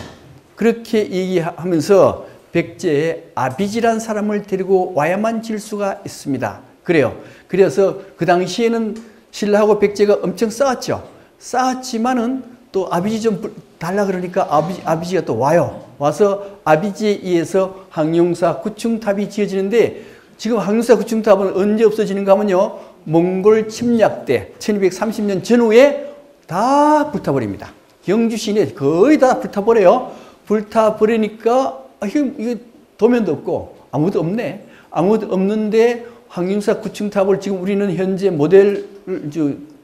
그렇게 얘기하면서 백제에 아비지란 사람을 데리고 와야만 질 수가 있습니다. 그래요. 그래서 그 당시에는 신라하고 백제가 엄청 싸웠죠. 싸웠지만은 또 아비지 좀 달라 그러니까 아비지가 또 와요. 와서 아비지에 의해서 황룡사 9층탑이 지어지는데 지금 황룡사 9층탑은 언제 없어지는가 하면요. 몽골 침략 때 1230년 전후에 다 불타버립니다. 경주 시내 거의 다 불타버려요. 불타버리니까 이거 도면도 없고 아무도 없네. 아무도 없는데 황룡사 9층탑을 지금 우리는 현재 모델을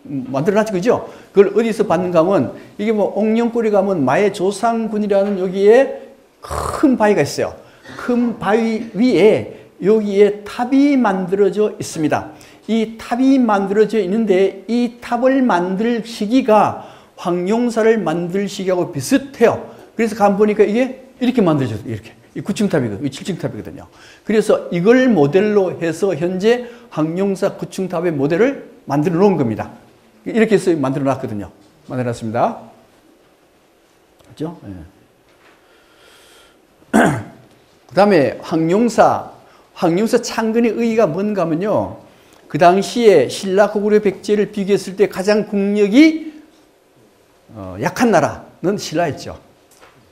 만들어놨죠. 그죠? 그걸 어디서 봤는가 하면 이게 뭐 옥령골에 가면 마의 조상군이라는 여기에 큰 바위가 있어요. 큰 바위 위에 여기에 탑이 만들어져 있습니다. 이 탑이 만들어져 있는데 이 탑을 만들 시기가 황룡사를 만들 시기하고 비슷해요. 그래서 가보니까 이게 이렇게 만들어져요. 이렇게. 이 9층탑이거든요. 이 7층탑이거든요. 그래서 이걸 모델로 해서 현재 황룡사 9층탑의 모델을 만들어 놓은 겁니다. 이렇게 해서 만들어 놨거든요. 만들어 놨습니다. 그렇죠? 네. 그 다음에 황룡사 창건의 의의가 뭔가 하면요. 그 당시에 신라 고구려 백제를 비교했을 때 가장 국력이 약한 나라는 신라였죠.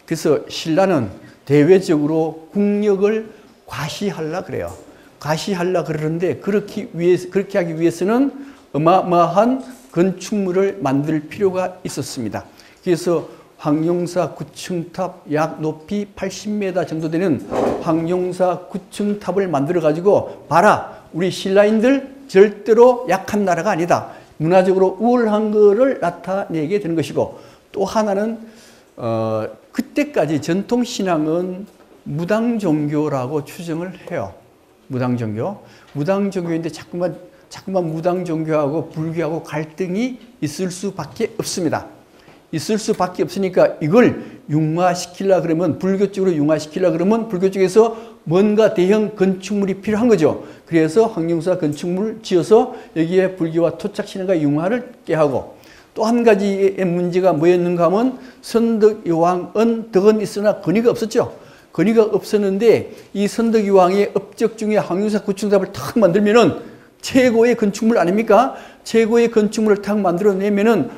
그래서 신라는 대외적으로 국력을 과시하려 그래요. 과시하려 그러는데 그렇게 하기 위해서는 어마어마한 건축물을 만들 필요가 있었습니다. 그래서 황룡사 9층탑 약 높이 80m 정도 되는 황룡사 9층탑을 만들어 가지고 봐라, 우리 신라인들 절대로 약한 나라가 아니다. 문화적으로 우월한 것을 나타내게 되는 것이고, 또 하나는 그때까지 전통신앙은 무당종교라고 추정을 해요. 무당종교인데 자꾸만 무당종교하고 불교하고 갈등이 있을 수밖에 없습니다. 있을 수밖에 없으니까 이걸 융화시키려 그러면, 불교 쪽으로 융화시키려 그러면 불교 쪽에서 뭔가 대형 건축물이 필요한 거죠. 그래서 황룡사 건축물 지어서 여기에 불교와 토착신앙과 융화를 깨하고, 또 한 가지의 문제가 뭐였는가 하면 선덕여왕은 덕은 있으나 권위가 없었죠. 권위가 없었는데 이 선덕여왕의 업적 중에 황룡사 9층탑을 탁 만들면은 최고의 건축물 아닙니까? 최고의 건축물을 탁 만들어내면은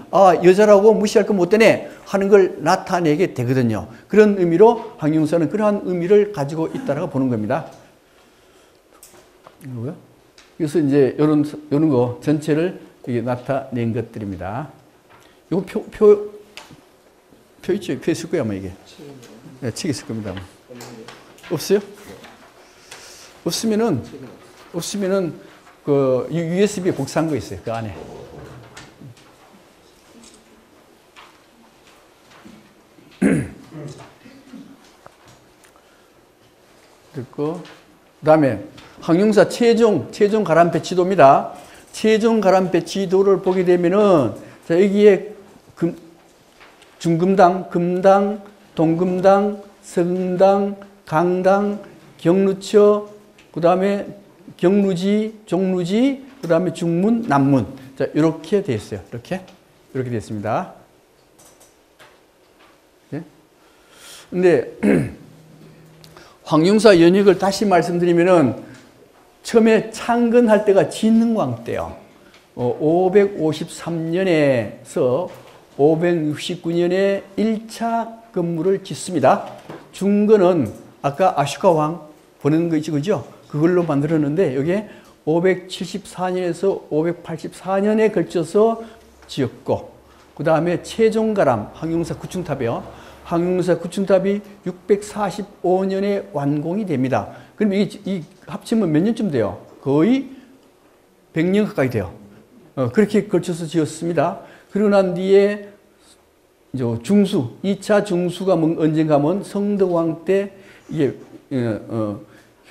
여자라고 무시할 거 못 되네 하는 걸 나타내게 되거든요. 그런 의미로 황룡사는 그러한 의미를 가지고 있다라고 보는 겁니다. 그래서 이제 이런 거 전체를 여기 나타낸 것들입니다. 이거 표 있죠? 표 있을 거야, 아마 이게. 네, 책 있을 겁니다. 없어요? 없으면은 없으면은 그 USB 복사한 거 있어요. 그 안에. 그리고 그다음에 항용사 최종 가람 배치도입니다. 최종 가람 배치도를 보게 되면은 자, 여기에 중금당, 금당, 동금당, 서금당, 강당, 경루처, 그다음에 경루지, 종루지, 그다음에 중문, 남문. 자, 이렇게 돼 있어요. 이렇게 되어 있습니다. 예? 근데 황용사 연역을 다시 말씀드리면은 처음에 창건할 때가 진흥왕 때요. 553년에서 569년에 1차 건물을 짓습니다. 중건은 아까 아쇼카 왕 보낸 거 있죠, 그죠? 그걸로 만들었는데 여기에 574년에서 584년에 걸쳐서 지었고, 그 다음에 최종가람 황용사 구층탑이요. 황용사 구층탑이 645년에 완공이 됩니다. 그럼 이 합치면 몇 년쯤 돼요? 거의 100년 가까이 돼요. 그렇게 걸쳐서 지었습니다. 그러고 난 뒤에 중수, 2차 중수가 언젠가면 성덕왕 때 이게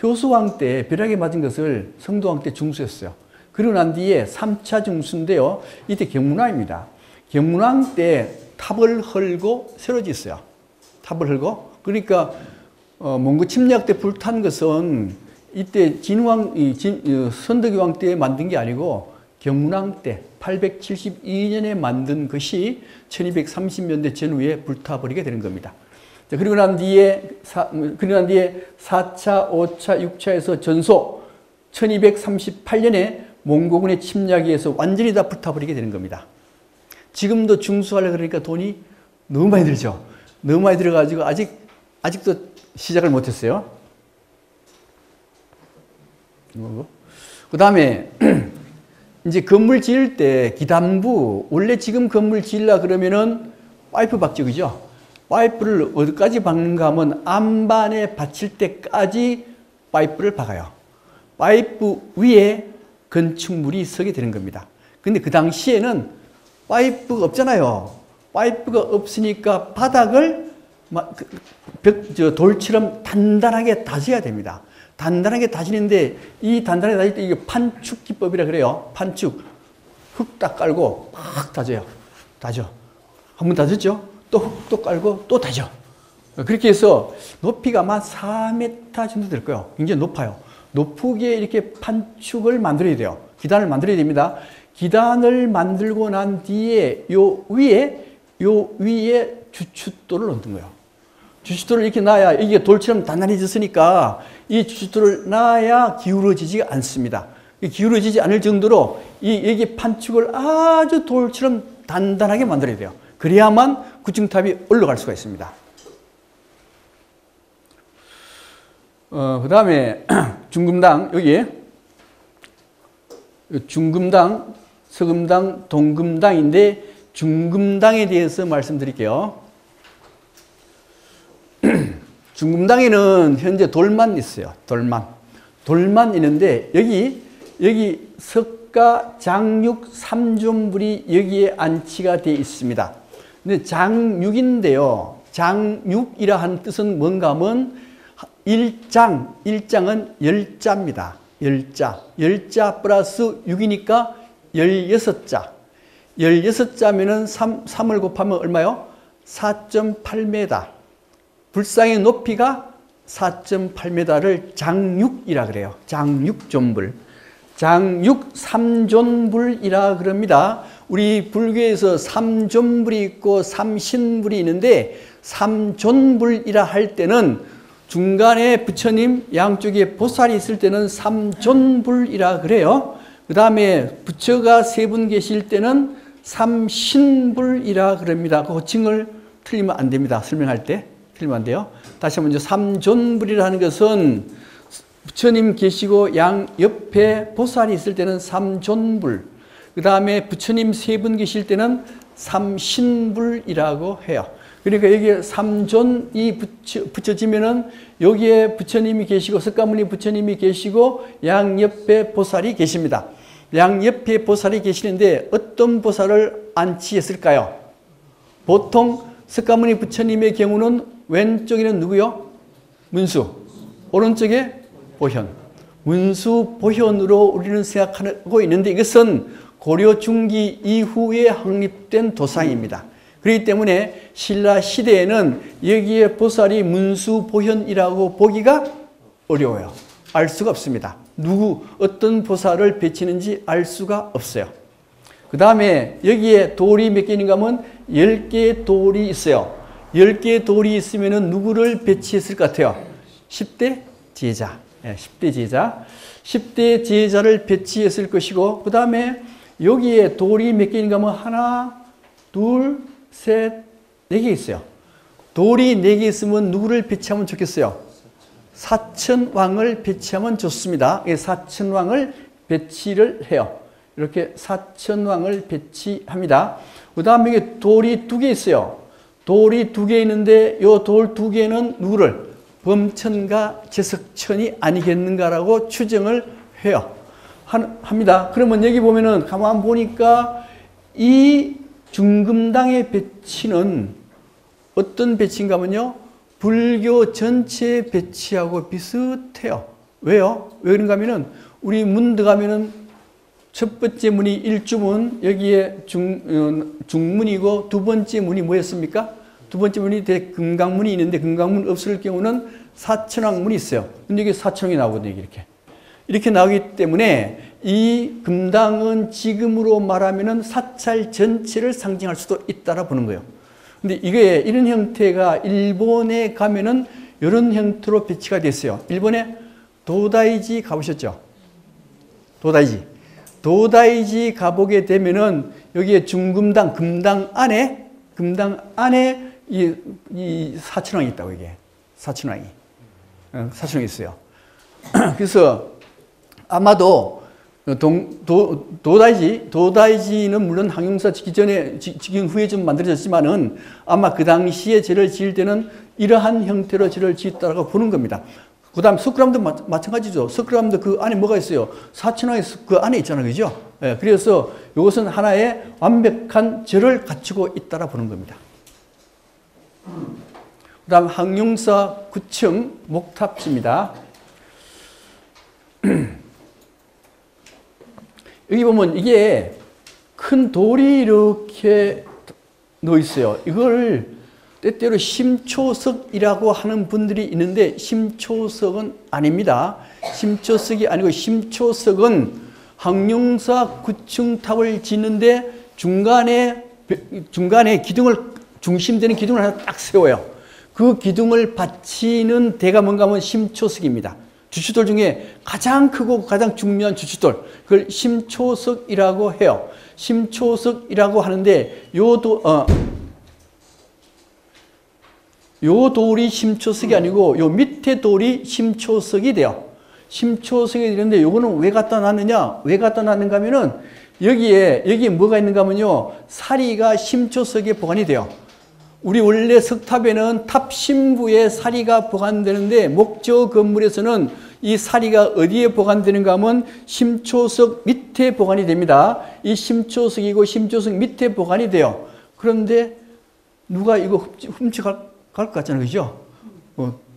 효수왕 때 벼락에 맞은 것을 성덕왕 때 중수였어요. 그러고 난 뒤에 3차 중수인데요. 이때 경문왕입니다. 경문왕 때 탑을 헐고 새로 짓어요. 탑을 헐고. 그러니까 몽고 침략 때 불탄 것은 이때 선덕이 왕 때 만든 게 아니고 경문왕 때 872년에 만든 것이 1230년대 전후에 불타버리게 되는 겁니다. 자, 그리고 난 뒤에 4차, 5차, 6차에서 전소 1238년에 몽고군의 침략에 의해서 완전히 다 불타버리게 되는 겁니다. 지금도 중수하려고 그러니까 돈이 너무 많이 들죠. 너무 많이 들어가지고 아직도 시작을 못했어요. 그 다음에 이제 건물 지을 때 기단부, 원래 지금 건물 지으려 그러면은 파이프 박죠, 그죠? 파이프를 어디까지 박는가 하면 안반에 받칠 때까지 파이프를 박아요. 파이프 위에 건축물이 서게 되는 겁니다. 근데 그 당시에는 파이프가 없잖아요. 파이프가 없으니까 바닥을 돌처럼 단단하게 다져야 됩니다. 단단하게 다지는데 이 단단하게 다질 때 이게 판축 기법이라 그래요. 판축. 흙 딱 깔고 막 다져요. 다져. 한 번 다졌죠? 또 흙도 깔고 또 다져. 그렇게 해서 높이가 아마 4m 정도 될 거예요. 굉장히 높아요. 높게 이렇게 판축을 만들어야 돼요. 기단을 만들어야 됩니다. 기단을 만들고 난 뒤에 요 위에 주춧돌을 넣는 거예요. 주춧돌을 이렇게 놔야 이게 돌처럼 단단해졌으니까 이 주춧돌을 놔야 기울어지지 않습니다. 기울어지지 않을 정도로 여기 판축을 아주 돌처럼 단단하게 만들어야 돼요. 그래야만 구층탑이 올라갈 수가 있습니다. 그 다음에 중금당, 여기에 중금당, 서금당, 동금당인데 중금당에 대해서 말씀드릴게요. 중금당에는 현재 돌만 있어요. 돌만 있는데 여기 석가, 장육, 삼존불이 여기에 안치가 되어 있습니다. 근데 장육인데요. 장육이라 하는 뜻은 뭔가 하면 일장은 열자입니다. 열자 플러스 6이니까 16자. 16자면은 3을 곱하면 얼마요? 4.8m. 불상의 높이가 4.8m를 장육이라 그래요. 장육존불. 장육 삼존불이라 그럽니다. 우리 불교에서 삼존불이 있고 삼신불이 있는데 삼존불이라 할 때는 중간에 부처님 양쪽에 보살이 있을 때는 삼존불이라 그래요. 그 다음에 부처가 세 분 계실 때는 삼신불이라 그럽니다. 그 호칭을 틀리면 안 됩니다. 설명할 때 틀리면 안 돼요. 다시 한번 삼존불이라는 것은 부처님 계시고 양 옆에 보살이 있을 때는 삼존불, 그 다음에 부처님 세 분 계실 때는 삼신불이라고 해요. 그러니까 여기에 삼존이 붙여지면은 여기에 부처님이 계시고 석가모니 부처님이 계시고 양옆에 보살이 계십니다. 양옆에 보살이 계시는데 어떤 보살을 안치했을까요? 보통 석가모니 부처님의 경우는 왼쪽에는 누구요? 문수, 오른쪽에 보현. 문수 보현으로 우리는 생각하고 있는데 이것은 고려 중기 이후에 확립된 도상입니다. 그렇기 때문에 신라 시대에는 여기에 보살이 문수 보현이라고 보기가 어려워요. 알 수가 없습니다. 어떤 보살을 배치는지 알 수가 없어요. 그 다음에 여기에 돌이 몇 개인가 하면 10개의 돌이 있어요. 10개의 돌이 있으면 누구를 배치했을 것 같아요? 10대 제자. 10대 제자. 10대 제자를 배치했을 것이고, 그 다음에 여기에 돌이 몇 개인가 하면 하나, 둘, 셋, 4개 있어요. 돌이 4개 있으면 누구를 배치하면 좋겠어요? 사천왕을 배치하면 좋습니다. 사천왕을 배치를 해요. 이렇게 사천왕을 배치합니다. 그 다음에 여기 돌이 2개 있어요. 돌이 2개 있는데 이 돌 2개는 누구를? 범천과 제석천이 아니겠는가라고 추정을 해요. 합니다. 그러면 여기 보면은 가만 보니까 이 중금당의 배치는 어떤 배치인가 하면요. 불교 전체 배치하고 비슷해요. 왜요? 왜 그런가 하면은 우리 문 들어가면은 첫 번째 문이 일주문, 여기에 중문이고 두 번째 문이 뭐였습니까? 두 번째 문이 금강문이 있는데 금강문 없을 경우는 사천왕문이 있어요. 근데 이게 사천왕이 나오거든요. 이렇게. 이렇게 나오기 때문에 이 금당은 지금으로 말하면은 사찰 전체를 상징할 수도 있다라 보는 거예요. 근데 이게 이런 형태가 일본에 가면은 이런 형태로 배치가 됐어요. 일본에 도다이지 가보셨죠? 도다이지 가보게 되면은 여기에 중금당, 금당 안에 이 사천왕이 있다고 이게. 사천왕이 있어요. 그래서 아마도 도다이지는 물론 항용사 지경 후에 좀 만들어졌지만은 아마 그 당시에 절을 지을 때는 이러한 형태로 절을 지었다고 보는 겁니다. 그 다음 석굴암도 마찬가지죠. 석굴암도 그 안에 뭐가 있어요? 사천왕이 그 안에 있잖아요. 그죠? 예, 그래서 이것은 하나의 완벽한 절을 갖추고 있다라 보는 겁니다. 그 다음 항용사 9층 목탑지입니다. 여기 보면 이게 큰 돌이 이렇게 놓여 있어요. 이걸 때때로 심초석이라고 하는 분들이 있는데 심초석은 아닙니다. 심초석이 아니고 심초석은 항용사 9층 탑을 짓는데 중간에 기둥을 중심되는 기둥을 하나 딱 세워요. 그 기둥을 받치는 데가 뭔가 하면 심초석입니다. 주춧돌 중에 가장 크고 가장 중요한 주춧돌, 그걸 심초석이라고 해요. 심초석이라고 하는데 요 돌이 심초석이 아니고 요 밑에 돌이 심초석이 돼요. 심초석이 되는데 요거는 왜 갖다 놨느냐? 왜 갖다 놨는가 하면은 여기에 뭐가 있는가 하면요. 사리가 심초석에 보관이 돼요. 우리 원래 석탑에는 탑신부에 사리가 보관되는데 목조 건물에서는 이 사리가 어디에 보관되는가 하면 심초석 밑에 보관이 됩니다. 이 심초석이고 심초석 밑에 보관이 돼요. 그런데 누가 이거 훔쳐갈 것 같잖아요. 그죠?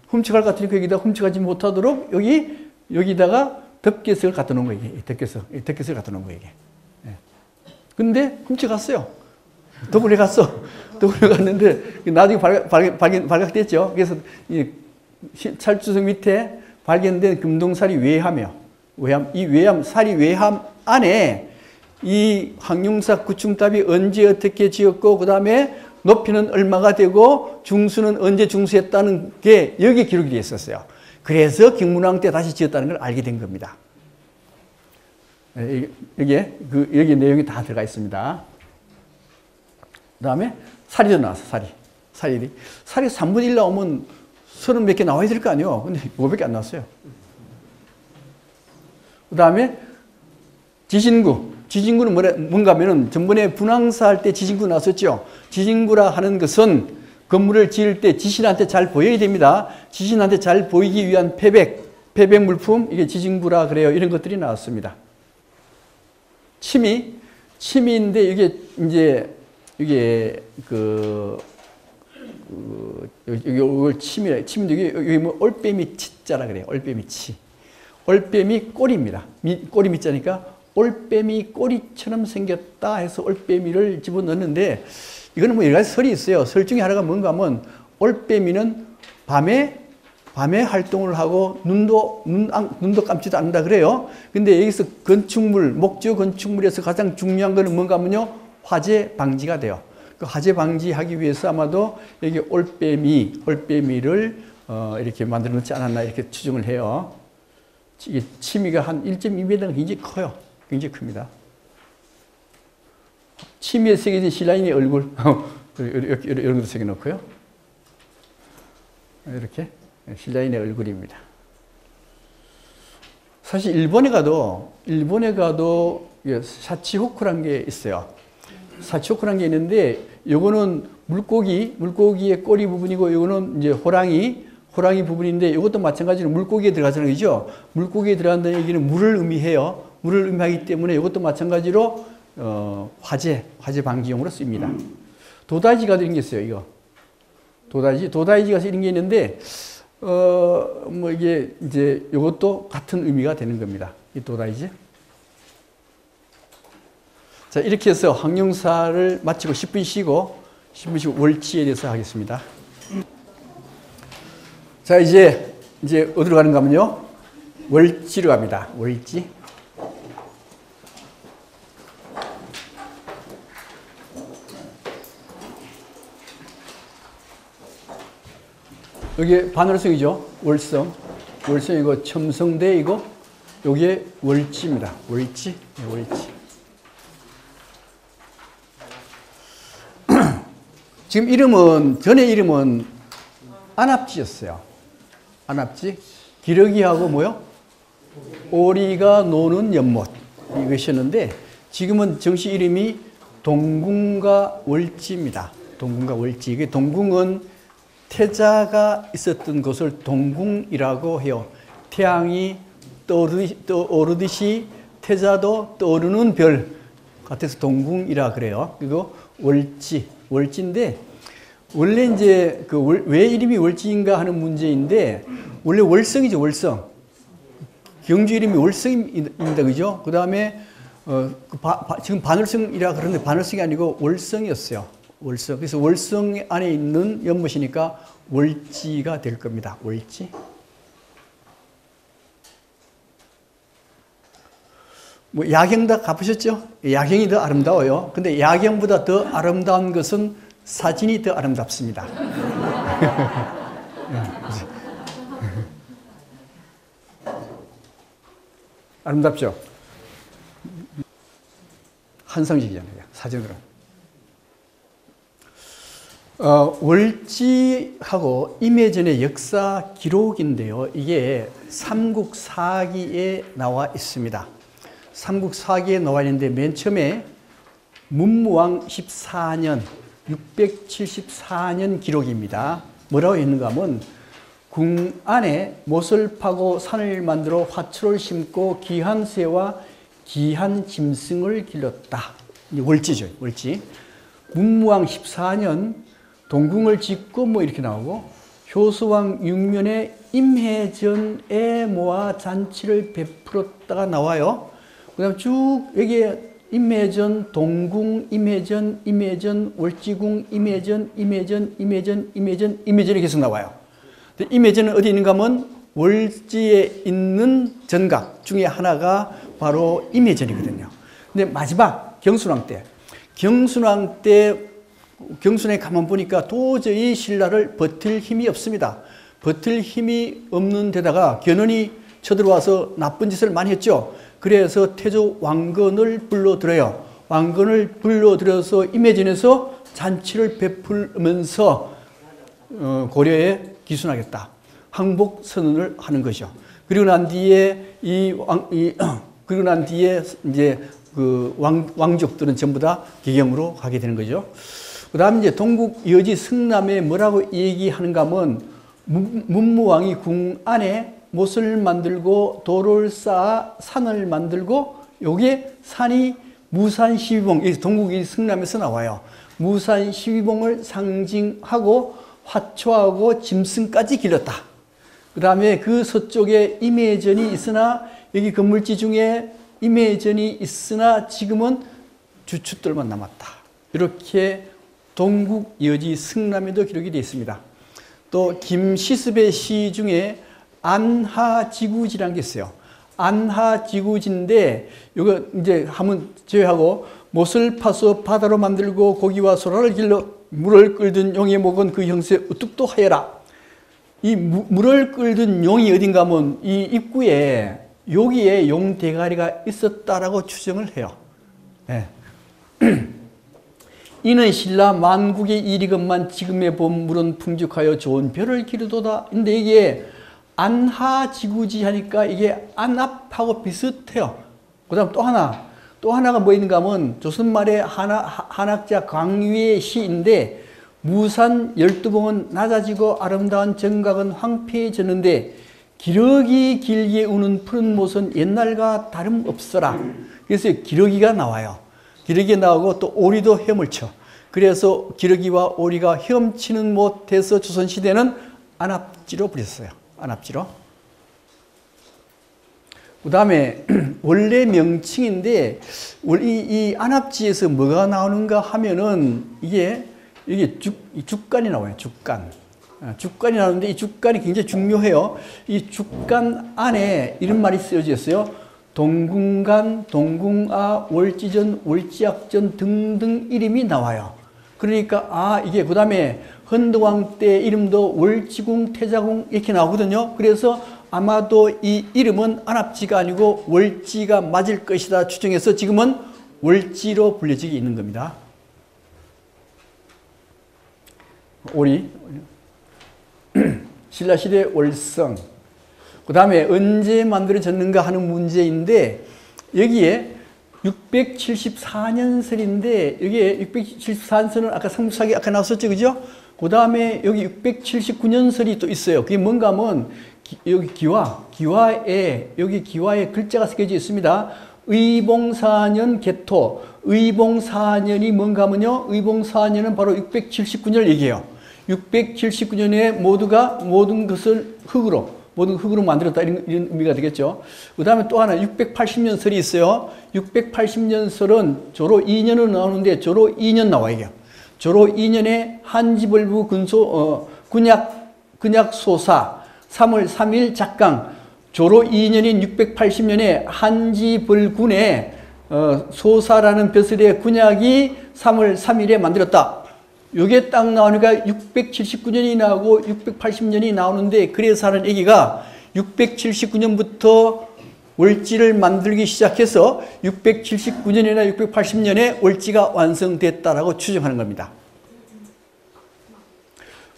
훔쳐갈 것 같으니까 여기다 훔쳐가지 못하도록 여기다가 덮개석을 갖다 놓은 거예요. 덮개석을 갖다 놓은 거예요. 이게. 근데 훔쳐갔어요. 도굴에 갔는데 나중에 발각됐죠. 그래서 이 찰주석 밑에 발견된 금동사리 외함이요. 사리 외함 안에 이 항용사 9층탑이 언제 어떻게 지었고 그 다음에 높이는 얼마가 되고 중수는 언제 중수했다는 게 여기 기록이 되어 있었어요. 그래서 경문왕 때 다시 지었다는 걸 알게 된 겁니다. 여기 내용이 다 들어가 있습니다. 그 다음에 사리도 나왔어. 사리 3분의 1 나오면 30 몇 개 나와야 될 거 아니에요. 근데 500개 안 나왔어요. 그 다음에 지진구는 뭔가 하면은 전번에 분황사 할 때 지진구 나왔었죠. 지진구라 하는 것은 건물을 지을 때 지신한테 잘 보여야 됩니다. 지신한테 잘 보이기 위한 패백 물품, 이게 지증부라 그래요. 이런 것들이 나왔습니다. 침이인데 이게 이걸 침인데 여기 뭐 올빼미 치자라 그래요. 올빼미 치. 올빼미 꼬리입니다. 꼬리 밑자니까 올빼미 꼬리처럼 생겼다 해서 올빼미를 집어넣는데, 이거는 뭐 여러 가지 설이 있어요. 설 중에 하나가 뭔가 하면 올빼미는 밤에 활동을 하고 눈도 감지도 않는다 그래요. 근데 여기서 건축물, 목조 건축물에서 가장 중요한 거는 뭔가 하면요, 화재 방지가 돼요. 그 화재 방지하기 위해서 아마도 여기 올빼미를 이렇게 만들어 놓지 않았나 이렇게 추정을 해요. 이게 치미가 한 1.2m가 굉장히 커요. 굉장히 큽니다. 치미에 새겨진 신라인의 얼굴 이런 것도 새겨놓고요. 이렇게 신라인의 얼굴입니다. 사실 일본에 가도 사치호쿠라는 게 있어요. 사치호쿠라는 게 있는데, 요거는 물고기의 꼬리 부분이고, 요거는 이제 호랑이 부분인데, 이것도 마찬가지로 물고기에 들어가잖아요. 그죠? 물고기에 들어간다는 얘기는 물을 의미해요. 물을 의미하기 때문에 이것도 마찬가지로 화재 방지용으로 쓰입니다. 도다지가 이런 게 있어요. 이거 도다지가 이런 게 있는데, 뭐 이게 이제 이것도 같은 의미가 되는 겁니다. 이 도다지. 자, 이렇게 해서 항용사를 마치고 10분 쉬고 월지에 대해서 하겠습니다. 자, 이제 어디로 가는가 하면요, 월지로 갑니다. 월지. 여기 반월성이죠. 월성이고 첨성대이고, 여기에 월지입니다. 월지. 지금 전의 이름은 안압지였어요. 안압지. 기러기하고 뭐요? 오리가 노는 연못. 이것이었는데, 지금은 정식 이름이 동궁과 월지입니다. 동궁과 월지. 이게 동궁은 태자가 있었던 곳을 동궁이라고 해요. 태양이 떠오르듯이 태자도 떠오르는 별 같아서 동궁이라 그래요. 그리고 월지인데, 원래 이제 왜 이름이 월지인가 하는 문제인데, 원래 월성이죠, 월성. 경주 이름이 월성입니다, 그죠? 그 다음에 지금 반월성이라 그러는데 반월성이 아니고 월성이었어요. 월성. 그래서 월성 안에 있는 연못이니까 월지가 될 겁니다. 월지. 뭐 야경 다 가보셨죠? 야경이 더 아름다워요. 근데 야경보다 더 아름다운 것은 사진이 더 아름답습니다. 아름답죠? 환상적이잖아요, 사진으로. 월지하고 임해전의 역사 기록인데요. 이게 삼국사기에 나와 있습니다. 삼국사기에 나와 있는데, 맨 처음에 문무왕 14년, 674년 기록입니다. 뭐라고 했는가 하면, 궁 안에 못을 파고 산을 만들어 화초를 심고 기한새와 기한 짐승을 길렀다. 월지죠, 월지. 문무왕 14년 동궁을 짓고 뭐 이렇게 나오고, 효소왕 6년에 임해전에 모아 잔치를 베풀었다가 나와요. 그 다음 쭉 여기에 임해전, 동궁, 임해전, 월지궁, 임해전이 계속 나와요. 근데 임해전은 어디 있는가 하면 월지에 있는 전각 중에 하나가 바로 임해전이거든요. 근데 마지막 경순왕 때 경순에 가만 보니까 도저히 신라를 버틸 힘이 없습니다. 버틸 힘이 없는 데다가 견훤이 쳐들어와서 나쁜 짓을 많이 했죠. 그래서 태조 왕건을 불러들여요. 왕건을 불러들여서 임해전에서 잔치를 베풀면서 고려에 기순하겠다, 항복 선언을 하는 것이죠. 그리고 난 뒤에 이제 그 왕족들은 전부 다 기경으로 가게 되는 거죠. 그 다음에 이제 동국 여지 승남에 뭐라고 얘기하는가 하면 문무왕이 궁 안에 못을 만들고 돌을 쌓아 산을 만들고 요게 산이 무산 12봉, 동국이 승남에서 나와요. 무산 12봉을 상징하고 화초하고 짐승까지 길렀다. 그 다음에 그 서쪽에 임해전이 있으나 여기 건물지 중에 임해전이 있으나 지금은 주춧돌만 남았다. 이렇게 동국 여지 승남에도 기록이 되어 있습니다. 또 김시습의 시 중에 안하지구지라는 게 있어요. 안하지구지인데 이거 이제 한번 제외하고 못을 파서 바다로 만들고 고기와 소라를 길러 물을 끌던 용의 목은 그 형세 우뚝도 하여라. 이 물을 끌던 용이 어딘가 하면 이 입구에 여기에 용 대가리가 있었다라고 추정을 해요. 네. 이는 신라 만국의 일이건만 지금의 본 물은 풍족하여 좋은 별을 기르도다. 근데 이게 안하지구지 하니까 이게 안압하고 비슷해요. 그 다음 또 하나가 뭐 있는가 하면 조선말의 한학자 광유의 시인데 무산 12봉은 낮아지고 아름다운 정각은 황폐해졌는데 기러기 길게 우는 푸른 못은 옛날과 다름없어라. 그래서 기러기가 나와요. 기러기가 나오고 또 오리도 헤엄쳐. 그래서 기러기와 오리가 헤엄치는 못해서 조선시대는 안압지로 부렸어요. 안압지로. 그 다음에 원래 명칭인데 이 안압지에서 뭐가 나오는가 하면은 이게 죽간이 나와요. 죽간이 나오는데 이 죽간이 굉장히 중요해요. 이 죽간 안에 이런 말이 쓰여져 있어요. 동궁간, 동궁아, 월지전, 월지약전 등등 이름이 나와요. 그러니까 이게 그 다음에 헌덕왕 때 이름도 월지궁, 태자궁 이렇게 나오거든요. 그래서 아마도 이 이름은 안압지가 아니고 월지가 맞을 것이다 추정해서 지금은 월지로 불려지게 있는 겁니다. 오리 신라시대 월성. 그 다음에 언제 만들어졌는가 하는 문제인데 여기에 674년설인데 여기에 674년설은 아까 상부사기 아까 나왔었죠, 그죠? 그 다음에 여기 679년설이 또 있어요. 그게 뭔가 하면 여기 기와에 글자가 새겨져 있습니다. 의봉사년 개토. 의봉사년이 뭔가 하면요. 의봉사년은 바로 679년을 얘기해요. 679년에 모든 것을 흙으로 만들었다. 이런 의미가 되겠죠. 그 다음에 또 하나 680년설이 있어요. 680년설은 조로 2년으로 나오는데 조로 2년 나와요. 조로 2년에 한지벌부 군약소사 3월 3일 작강. 조로 2년인 680년에 한지벌군의 소사라는 벼슬의 군약이 3월 3일에 만들었다. 요게 딱 나오니까 679년이 나오고 680년이 나오는데 그래서 하는 얘기가 679년부터 월지를 만들기 시작해서 679년이나 680년에 월지가 완성됐다라고 추정하는 겁니다.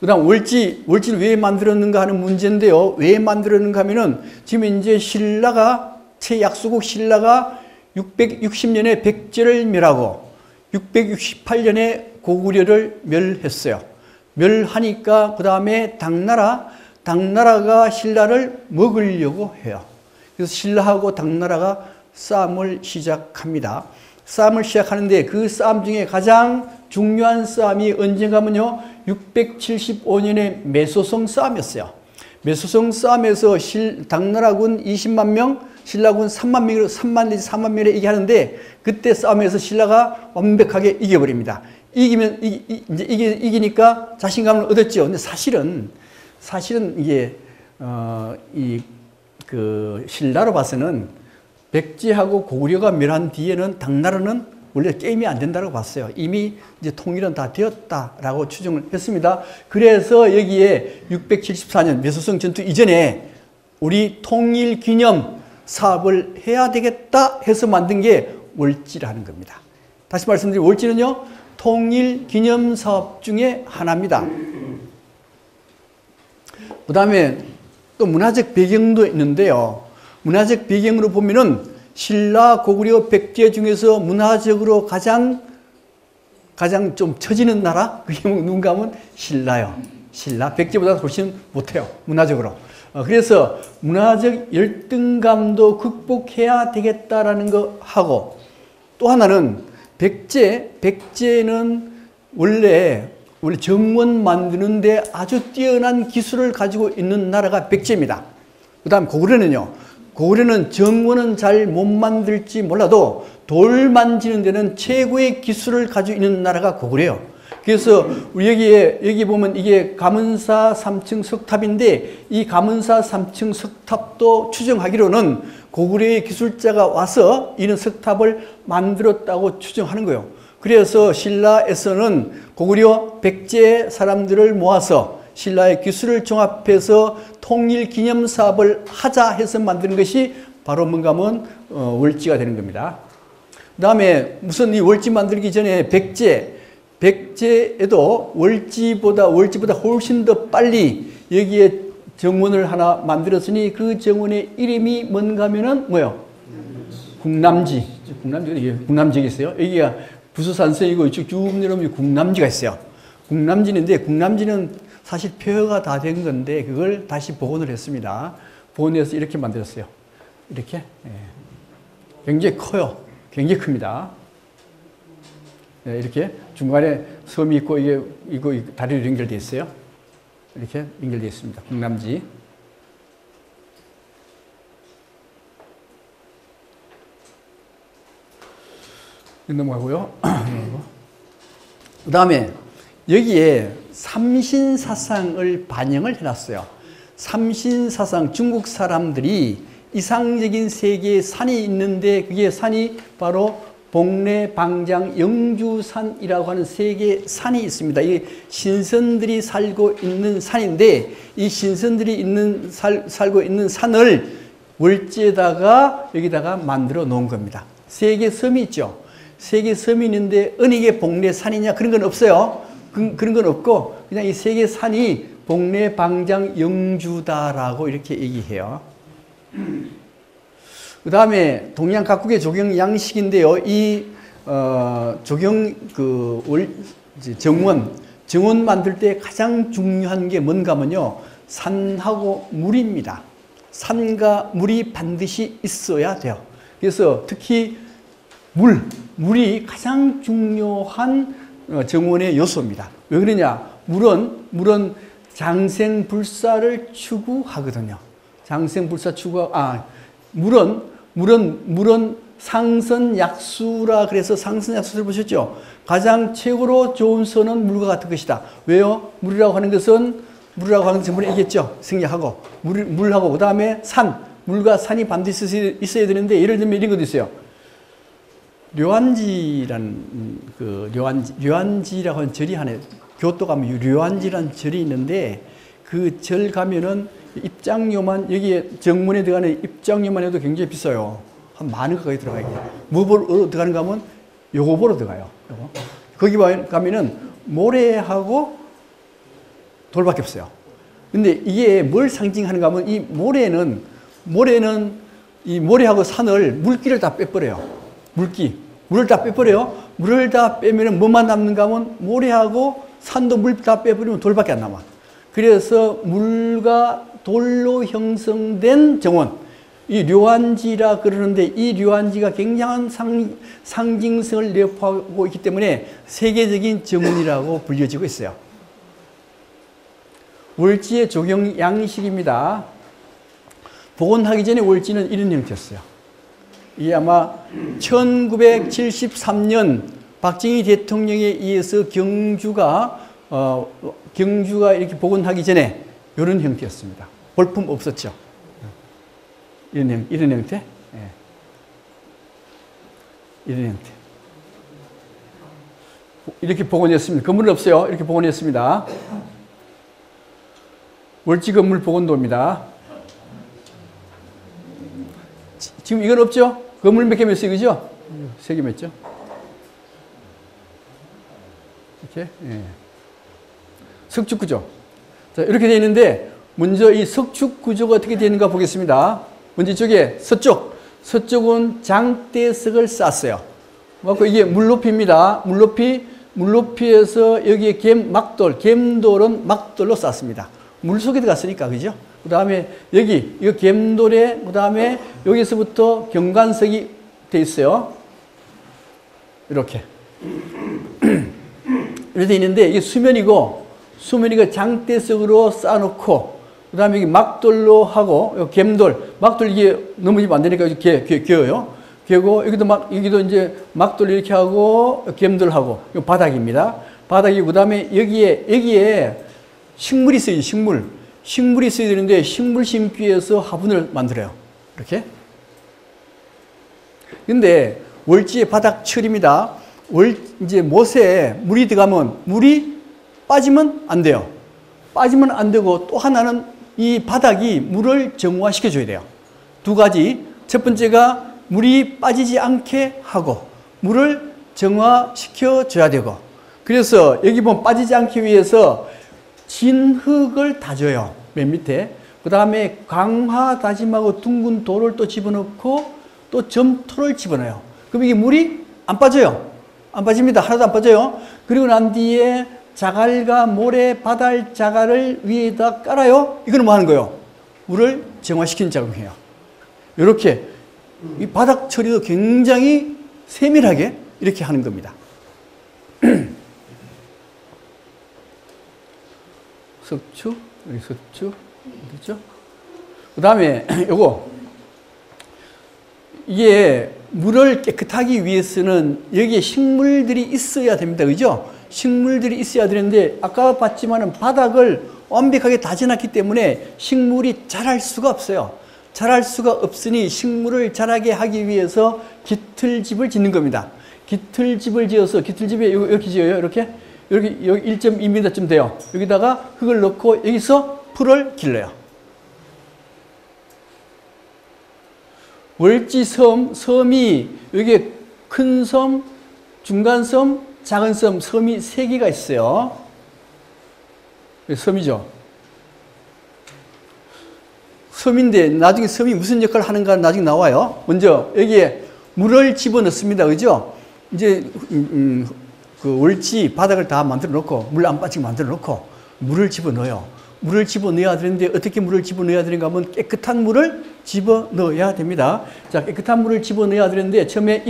그 다음 월지를 왜 만들었는가 하는 문제인데요. 왜 만들었는가 하면은 지금 이제 최약수국 신라가 660년에 백제를 멸하고 668년에 고구려를 멸했어요. 멸하니까 그 다음에 당나라가 신라를 먹으려고 해요. 그래서 신라하고 당나라가 싸움을 시작합니다. 싸움을 시작하는데 그 싸움 중에 가장 중요한 싸움이 언젠가면요 675년에 매소성 싸움이었어요. 매소성 싸움에서 당나라군 20만 명, 신라군 3만 명으로 3만 내지 4만 명을 얘기하는데 그때 싸움에서 신라가 완벽하게 이겨버립니다. 이기니까 자신감을 얻었죠. 근데 사실은 이게 신라로 봐서는 백제하고 고구려가 멸한 뒤에는 당나라는 원래 게임이 안 된다고 봤어요. 이미 이제 통일은 다 되었다라고 추정을 했습니다. 그래서 여기에 674년 매소성 전투 이전에 우리 통일 기념 사업을 해야 되겠다 해서 만든 게 월지라는 겁니다. 다시 말씀드리면 월지는요 통일 기념 사업 중에 하나입니다. 그 다음에 또 문화적 배경도 있는데요. 문화적 배경으로 보면은 신라, 고구려, 백제 중에서 문화적으로 가장 가장 좀 처지는 나라? 그게 누군가 하면 신라요. 신라. 백제보다 훨씬 못해요. 문화적으로. 그래서 문화적 열등감도 극복해야 되겠다라는 거 하고, 또 하나는 백제는 원래 정원 만드는데 아주 뛰어난 기술을 가지고 있는 나라가 백제입니다. 그 다음 고구려는 정원은 잘 못 만들지 몰라도 돌 만지는 데는 최고의 기술을 가지고 있는 나라가 고구려예요. 그래서 여기 보면 이게 가문사 3층 석탑인데, 이 가문사 3층 석탑도 추정하기로는 고구려의 기술자가 와서 이런 석탑을 만들었다고 추정하는 거예요. 그래서 신라에서는 고구려 백제 사람들을 모아서 신라의 기술을 종합해서 통일 기념 사업을 하자 해서 만드는 것이 바로 뭔가 하면 월지가 되는 겁니다. 그 다음에 무슨 이 월지 만들기 전에 백제에도 월지보다 훨씬 더 빨리 여기에 정원을 하나 만들었으니 그 정원의 이름이 뭔가 하면은 뭐요? 국남지가 있어요. 여기가 부수산성이고 이쪽 쭉 내려오면 국남지가 있어요. 국남지는 사실 폐허가 다 된 건데 그걸 다시 복원을 했습니다. 복원해서 이렇게 만들었어요. 이렇게. 예. 굉장히 커요. 굉장히 큽니다. 네, 이렇게 중간에 섬이 있고 이거 다리로 연결되어 있어요. 이렇게 연결되어 있습니다. 국남지. 넘어가고요. 그 다음에 여기에 삼신사상을 반영을 해놨어요. 삼신사상, 중국 사람들이 이상적인 세계에 산이 있는데 그게 산이 바로 복례, 방장, 영주산이라고 하는 세 개의 산이 있습니다. 이 신선들이 살고 있는 산인데 이 신선들이 살고 있는 산을 월지에다가 여기다가 만들어 놓은 겁니다. 세 개 섬이 있죠. 세 개 섬이 있는데 어느 게 복례 산이냐 그런 건 없어요. 그런 건 없고 그냥 이 세 개 산이 복례, 방장, 영주다라고 이렇게 얘기해요. 그 다음에 동양 각국의 조경 양식인데요. 이 정원 만들 때 가장 중요한 게 뭔가 하면요. 산하고 물입니다. 산과 물이 반드시 있어야 돼요. 그래서 특히 물이 가장 중요한 정원의 요소입니다. 왜 그러냐? 물은 장생불사를 추구하거든요. 물은 상선약수라 그래서 상선약수를 보셨죠? 가장 최고로 좋은 선은 물과 같은 것이다. 왜요? 물이라고 하는 것은 전번에 얘기했죠. 생략하고 물하고 그 다음에 물과 산이 반드시 있어야 되는데 예를 들면 이런 것도 있어요. 료안지라고 하는 절이 하나, 교토 가면 료안지라는 절이 있는데 그 절 가면은 입장료만 여기에 정문에 들어가는 입장료만 해도 굉장히 비싸요. 한 10,000원 가까이 들어가요. 뭐 보러 들어가는가 하면 요거 보러 들어가요. 요거. 거기 가면은 모래하고 돌밖에 없어요. 근데 이게 뭘 상징하는가 하면 이 모래는 이 모래하고 산을 물기를 다 빼버려요. 물을 다 빼버려요. 물을 다 빼면은 뭐만 남는가 하면 모래하고 산도 물 다 빼버리면 돌밖에 안 남아. 그래서 물과 돌로 형성된 정원, 이 료안지라 그러는데 이 료안지가 굉장한 상징성을 내포하고 있기 때문에 세계적인 정원이라고 불려지고 있어요. 월지의 조경 양식입니다. 복원하기 전에 월지는 이런 형태였어요. 이게 아마 1973년 박정희 대통령에 의해서 경주가 이렇게 복원하기 전에 이런 형태였습니다. 볼품 없었죠. 이런 형태. 네. 이런 형태. 이렇게 복원했습니다. 건물은 없어요. 이렇게 복원했습니다. 월지 건물 복원도입니다. 지금 이건 없죠? 건물 몇 개 몇 세 그죠? 3개 몇 죠? 이렇게. 예. 석축구조. 자, 이렇게 되어 있는데, 먼저 이 석축구조가 어떻게 되는가 보겠습니다. 먼저 이쪽에 서쪽은 장대석을 쌓았어요. 이게 물높이입니다. 물높이 물높이에서 여기에 겜돌은 막돌로 쌌습니다. 물 속에 들어갔으니까, 그죠? 그 다음에 여기, 이 겜돌에, 그 다음에 여기서부터 경관석이 돼 있어요. 이렇게. 이렇게 돼 있는데, 이게 수면이고, 수면이가 장대석으로 쌓아놓고, 그 다음에 여기 막돌로 하고, 겜돌, 막돌 이게 넘어지면 안 되니까 겨요. 겨고, 여기도 이제 막돌 이렇게 하고, 겜돌하고, 이 바닥입니다. 바닥이고, 그 다음에 여기에 식물이 있어요, 식물. 식물이 있어야 되는데, 식물 심기 위해서 화분을 만들어요. 이렇게. 근데, 월지의 바닥 철입니다. 이제 못에 물이 들어가면, 물이 빠지면 안 돼요. 빠지면 안 되고, 또 하나는 이 바닥이 물을 정화시켜 줘야 돼요. 두 가지. 첫 번째가 물이 빠지지 않게 하고, 물을 정화시켜 줘야 되고, 그래서 여기 보면 빠지지 않기 위해서 진흙을 다져요. 맨 밑에. 그 다음에 강화 다짐하고 둥근 돌을 또 집어넣고 또 점토를 집어넣어요. 그럼 이게 물이 안 빠져요. 안 빠집니다. 하나도 안 빠져요. 그리고 난 뒤에 자갈과 모래, 바달 자갈을 위에다 깔아요. 이거는 뭐 하는 거예요? 물을 정화시키는 작업이에요. 이렇게 이 바닥 처리도 굉장히 세밀하게 이렇게 하는 겁니다. 석추, 여기 석추, 그렇죠? 그 다음에 요거, 이게 물을 깨끗하기 위해서는 여기에 식물들이 있어야 됩니다. 그죠? 식물들이 있어야 되는데, 아까 봤지만은 바닥을 완벽하게 다져놨기 때문에 식물이 자랄 수가 없어요. 자랄 수가 없으니 식물을 자라게 하기 위해서 깃털집을 짓는 겁니다. 깃털집을 지어서, 깃털집에 이렇게 지어요. 이렇게. 여기 1.2m쯤 돼요. 여기다가 흙을 넣고 여기서 풀을 길러요. 월지섬, 섬이 여기에 큰 섬, 중간 섬, 작은 섬, 섬이 3개가 있어요. 섬이죠. 섬인데 나중에 섬이 무슨 역할을 하는가 나중에 나와요. 먼저 여기에 물을 집어넣습니다. 그죠? 이제 그 월지 바닥을 다 만들어 놓고 물 안 빠지게 만들어 놓고 물을 집어넣어요. 물을 집어넣어야 되는데 어떻게 물을 집어넣어야 되는가 하면 깨끗한 물을 집어넣어야 됩니다. 자, 깨끗한 물을 집어넣어야 되는데 처음에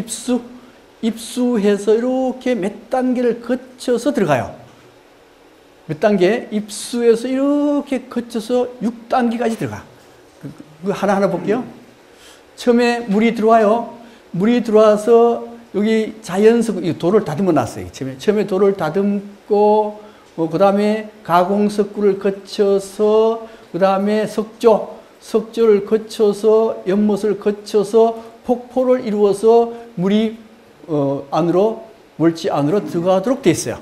입수해서 이렇게 몇 단계를 거쳐서 들어가요. 몇 단계? 입수해서 이렇게 거쳐서 6단계까지 들어가. 하나하나 볼게요. 처음에 물이 들어와요. 물이 들어와서 여기 자연석, 돌을 다듬어 놨어요. 처음에 돌을 다듬고, 그 다음에 가공석구를 거쳐서, 그 다음에 석조를 거쳐서, 연못을 거쳐서 폭포를 이루어서 물이, 월지 안으로 들어가도록 돼 있어요.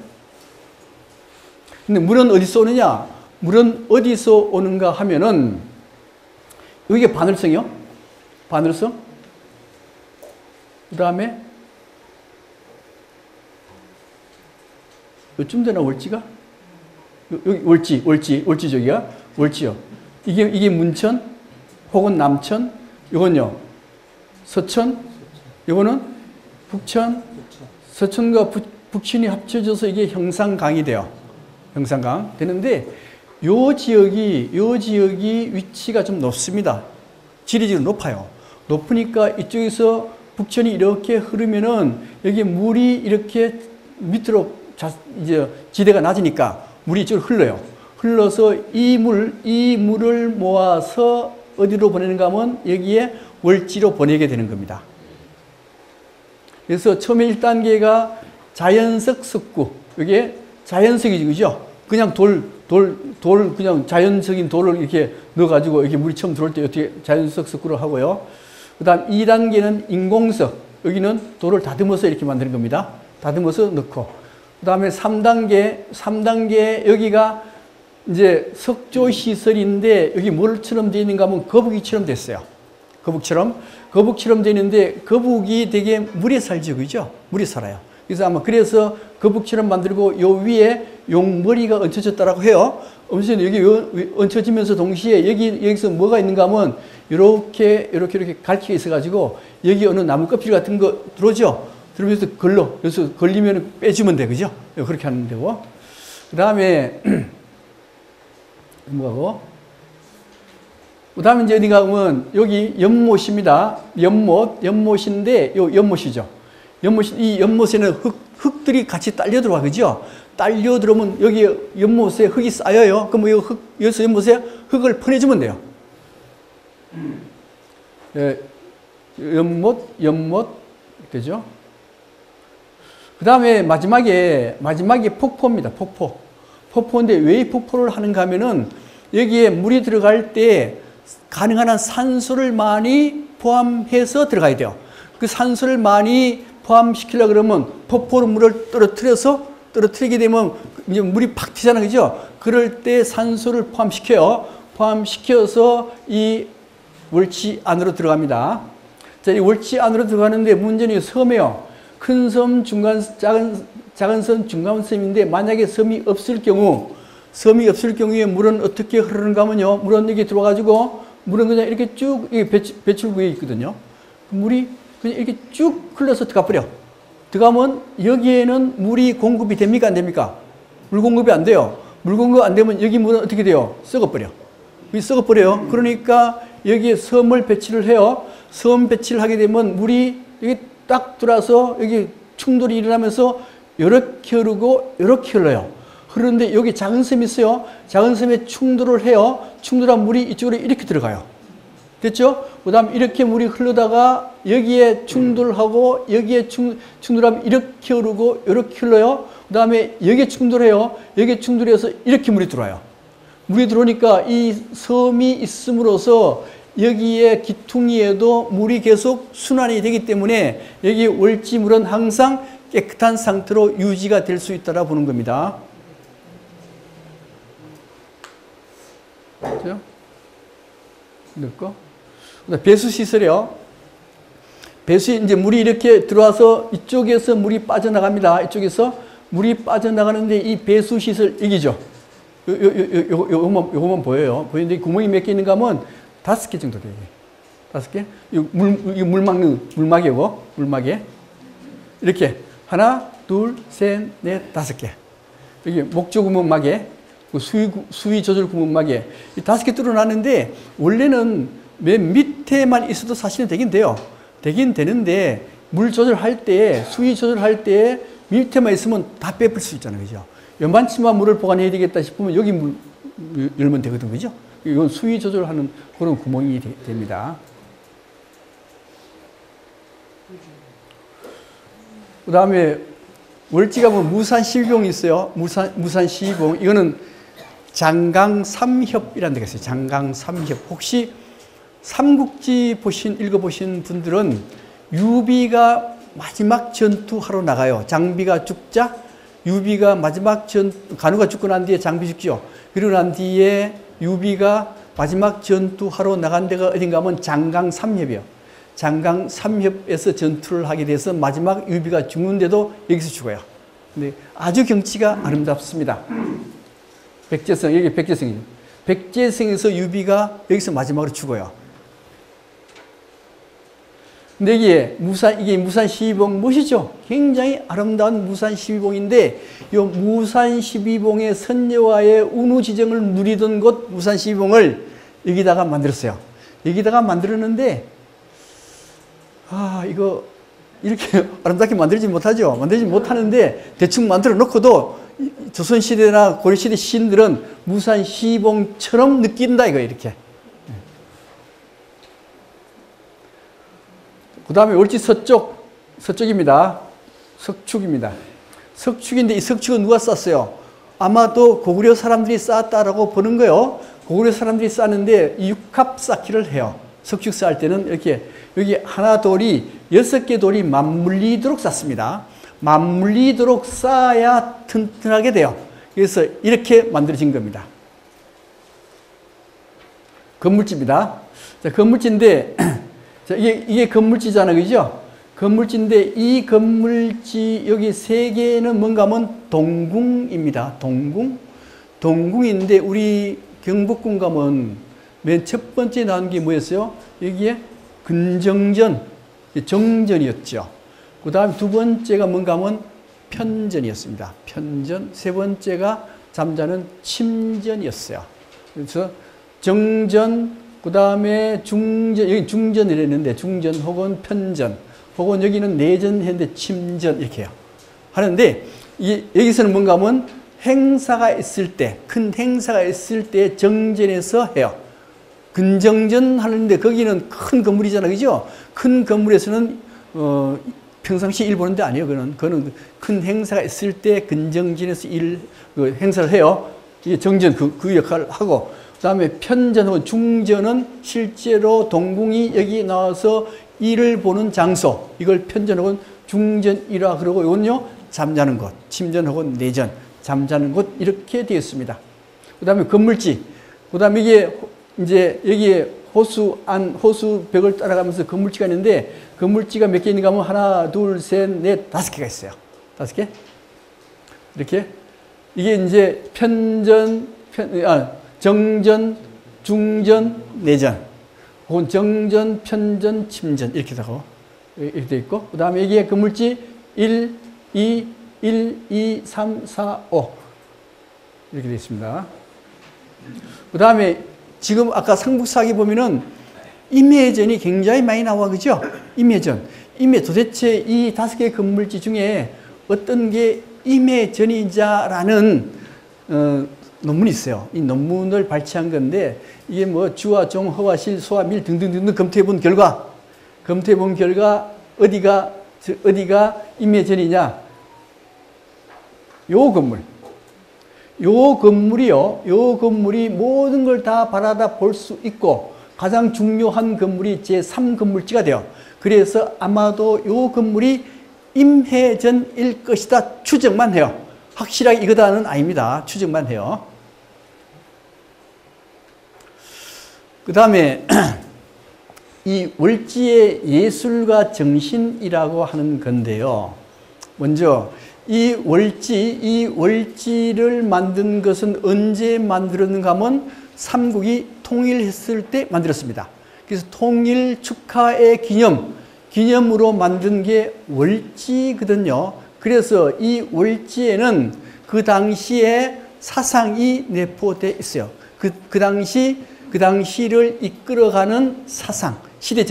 근데 물은 어디서 오느냐? 물은 어디서 오는가 하면은, 여기가 바늘성이요. 바늘성. 그 다음에, 요쯤 되나, 월지가? 여기 월지 저기가? 월지요. 이게 문천, 혹은 남천, 이건요, 서천, 이거는 북천, 서천과 북천이 합쳐져서 이게 형산강이 돼요. 형산강. 되는데, 요 지역이 위치가 좀 높습니다. 지리적으로 높아요. 높으니까 이쪽에서 북천이 이렇게 흐르면은 여기 물이 이렇게 밑으로 이제 지대가 낮으니까 물이 이쪽으로 흘러요. 흘러서 이 물을 모아서 어디로 보내는가 하면 여기에 월지로 보내게 되는 겁니다. 그래서 처음에 1단계가 자연석 석구. 이게 자연석이지, 그죠? 그냥 그냥 자연석인 돌을 이렇게 넣어가지고 이렇게 물이 처음 들어올 때 어떻게 자연석 석구를 하고요. 그 다음 2단계는 인공석. 여기는 돌을 다듬어서 이렇게 만드는 겁니다. 다듬어서 넣고. 그 다음에 3단계 여기가 이제 석조시설인데 여기 뭘처럼 되어 있는가 하면 거북이처럼 됐어요. 거북처럼 되어 있는데 거북이 되게 물에 살죠, 그죠? 물에 살아요. 그래서 아마 그래서 거북처럼 만들고 요 위에 용머리가 얹혀졌다라고 해요. 엄청 여기 얹혀지면서 동시에 여기서 뭐가 있는가 하면 이렇게 갈퀴가 있어가지고 여기 어느 나무 껍질 같은 거 들어오죠? 그러면서 그래서 걸리면 빼주면 돼. 그죠? 그렇게 하면 되고. 그 다음에, 뭐하고? 그 다음에 이제 어디 가면, 여기 연못입니다. 연못인데, 요 연못이죠. 이 연못에는 흙들이 같이 딸려 들어와. 그죠? 딸려 들어오면 여기 연못에 흙이 쌓여요. 그럼 여기서 연못에 흙을 퍼내주면 돼요. 예, 연못, 되죠? 그 다음에 마지막에 폭포입니다. 폭포인데 왜 이 폭포를 하는가 하면은 여기에 물이 들어갈 때 가능한 한 산소를 많이 포함해서 들어가야 돼요. 그 산소를 많이 포함시키려고 그러면 폭포로 물을 떨어뜨리게 되면 이제 물이 팍 튀잖아요. 그죠? 그럴 때 산소를 포함시켜요. 포함시켜서 이 월지 안으로 들어갑니다. 자, 이 월지 안으로 들어가는데 문제는 섬이에요. 큰 섬, 작은 섬, 중간 섬인데 만약에 섬이 없을 경우에 물은 어떻게 흐르는가 하면요. 물은 여기 들어와가지고 물은 그냥 이렇게 쭉 배출구에 있거든요. 물이 그냥 이렇게 쭉 흘러서 들어가버려. 들어가면 여기에는 물이 공급이 됩니까? 안 됩니까? 물 공급이 안 돼요. 물 공급 안 되면 여기 물은 어떻게 돼요? 썩어버려. 썩어버려요. 그러니까 여기에 섬을 배치를 해요. 섬 배치를 하게 되면 물이 여기 딱 들어와서 여기 충돌이 일어나면서 이렇게 흐르고 이렇게 흘러요. 흐르는데 여기 작은 섬이 있어요. 작은 섬에 충돌을 해요. 충돌한 물이 이쪽으로 이렇게 들어가요. 됐죠? 그 다음 이렇게 물이 흐르다가 여기에 충돌하고 여기에 충돌하면 이렇게 흐르고 이렇게 흘러요. 그 다음에 여기에 충돌해요. 여기에 충돌해서 이렇게 물이 들어와요. 물이 들어오니까 이 섬이 있음으로써 여기에 기퉁이에도 물이 계속 순환이 되기 때문에 여기 월지물은 항상 깨끗한 상태로 유지가 될 수 있다고 보는 겁니다. 그렇죠? 넣고. 배수시설이요. 배수에 이제 물이 이렇게 들어와서 이쪽에서 물이 빠져나갑니다. 이쪽에서 물이 빠져나가는데 이 배수시설, 여기죠. 요거만 보여요. 보이는데 구멍이 몇 개 있는가 하면 5개 정도 돼요. 5개? 이거 물 막는, 물막이고, 물막에. 이렇게. 하나, 둘, 셋, 넷, 5개. 여기 목조 구멍막에, 수위 조절 구멍막에. 이 5개 뚫어놨는데, 원래는 맨 밑에만 있어도 사실은 되긴 돼요. 되긴 되는데, 물 조절할 때, 수위 조절할 때, 밑에만 있으면 다 빼볼 수 있잖아요. 그죠? 요만치만 물을 보관해야 되겠다 싶으면 여기 물 열면 되거든. 그죠? 이건 수위 조절하는 그런 구멍이 됩니다. 그 다음에 월지가 보면 무산 12봉이 있어요. 무산 12봉. 이거는 장강 삼협이라는 데가 있어요. 장강 삼협. 혹시 삼국지 읽어보신 분들은 유비가 마지막 전투하러 나가요. 장비가 죽자 유비가 마지막 간우가 죽고 난 뒤에 장비 죽죠. 그러고 난 뒤에 유비가 마지막 전투하러 나간 데가 어딘가 하면 장강 삼협이요. 장강 삼협에서 전투를 하게 돼서 마지막 유비가 죽는데도 여기서 죽어요. 근데 아주 경치가 아름답습니다. 백제성, 여기 백제성이죠. 백제성에서 유비가 여기서 마지막으로 죽어요. 근데 이게 무산 12봉 멋이죠? 굉장히 아름다운 무산 12봉인데, 이 무산 12봉의 선녀와의 운우지정을 누리던 곳 무산 12봉을 여기다가 만들었어요. 여기다가 만들었는데, 이거 이렇게 아름답게 만들지 못하죠? 만들지 못하는데, 대충 만들어 놓고도 조선시대나 고려시대 시인들은 무산 12봉처럼 느낀다, 이거 이렇게. 그 다음에 월지 서쪽입니다. 석축입니다. 석축인데 이 석축은 누가 쌓았어요? 아마도 고구려 사람들이 쌓았다라고 보는 거예요. 고구려 사람들이 쌓는데 육합 쌓기를 해요. 석축 쌓을 때는 이렇게 여기 하나 돌이 6개 돌이 맞물리도록 쌓습니다. 맞물리도록 쌓아야 튼튼하게 돼요. 그래서 이렇게 만들어진 겁니다. 건물지입니다. 자, 건물지인데 자, 이게 건물지잖아요. 그죠? 건물지인데 이 건물지 여기 3개는 뭔가 하면 동궁입니다. 동궁인데 우리 경복궁 가면 맨 첫 번째 나온 게 뭐였어요? 여기에 근정전, 정전이었죠. 그 다음 두 번째가 뭔가 하면 편전이었습니다. 편전. 세 번째가 잠자는 침전이었어요. 그래서 정전, 그 다음에 중전, 여기 중전이라 했는데 중전 혹은 편전, 혹은 여기는 내전 했는데 침전 이렇게 해요. 하는데 여기서는 뭔가 하면 행사가 있을 때, 큰 행사가 있을 때 정전에서 해요. 근정전 하는데 거기는 큰 건물이잖아요. 그죠? 큰 건물에서는 평상시 일 보는 데 아니에요. 그거는 큰 행사가 있을 때 근정전에서 행사를 해요. 이게 정전 그 역할을 하고, 그 다음에 편전 혹은 중전은 실제로 동궁이 여기 나와서 일을 보는 장소, 이걸 편전 혹은 중전이라 그러고, 이건요 잠자는 곳, 침전 혹은 내전, 잠자는 곳 이렇게 되어 있습니다. 그 다음에 건물지, 그 다음에 이게 이제 여기에 호수벽을 따라가면서 건물지가 있는데, 건물지가 몇 개 있는가 하면 하나, 둘, 셋, 넷, 5개가 있어요. 5개? 이렇게. 이게 이제 정전, 중전, 내전. 혹은 정전, 편전, 침전. 이렇게 되어 있고. 그 다음에 여기에 건물지 1, 2, 3, 4, 5. 이렇게 되어 있습니다. 그 다음에 지금 아까 상북사기 보면은 임해전이 굉장히 많이 나와, 그죠? 임해전. 도대체 이 5개의 건물지 중에 어떤 게 임해전이자라는 논문이 있어요. 이 논문을 발췌한 건데, 이게 뭐 주와 종, 허와 실, 소와 밀 등등등 검토해 본 결과 어디가 임해전이냐? 요 건물이 모든 걸 다 바라다 볼 수 있고, 가장 중요한 건물이 제3건물지가 돼요. 그래서 아마도 요 건물이 임해전일 것이다 추정만 해요. 확실하게 이거다는 아닙니다. 추정만 해요. 그 다음에 이 월지의 예술과 정신이라고 하는 건데요. 먼저 이 월지를 만든 것은 언제 만들었는가 하면 삼국이 통일했을 때 만들었습니다. 그래서 통일 축하의 기념으로 만든 게 월지거든요. 그래서 이 월지에는 그 당시에 사상이 내포되어 있어요. 그 당시를 이끌어가는 사상, 시대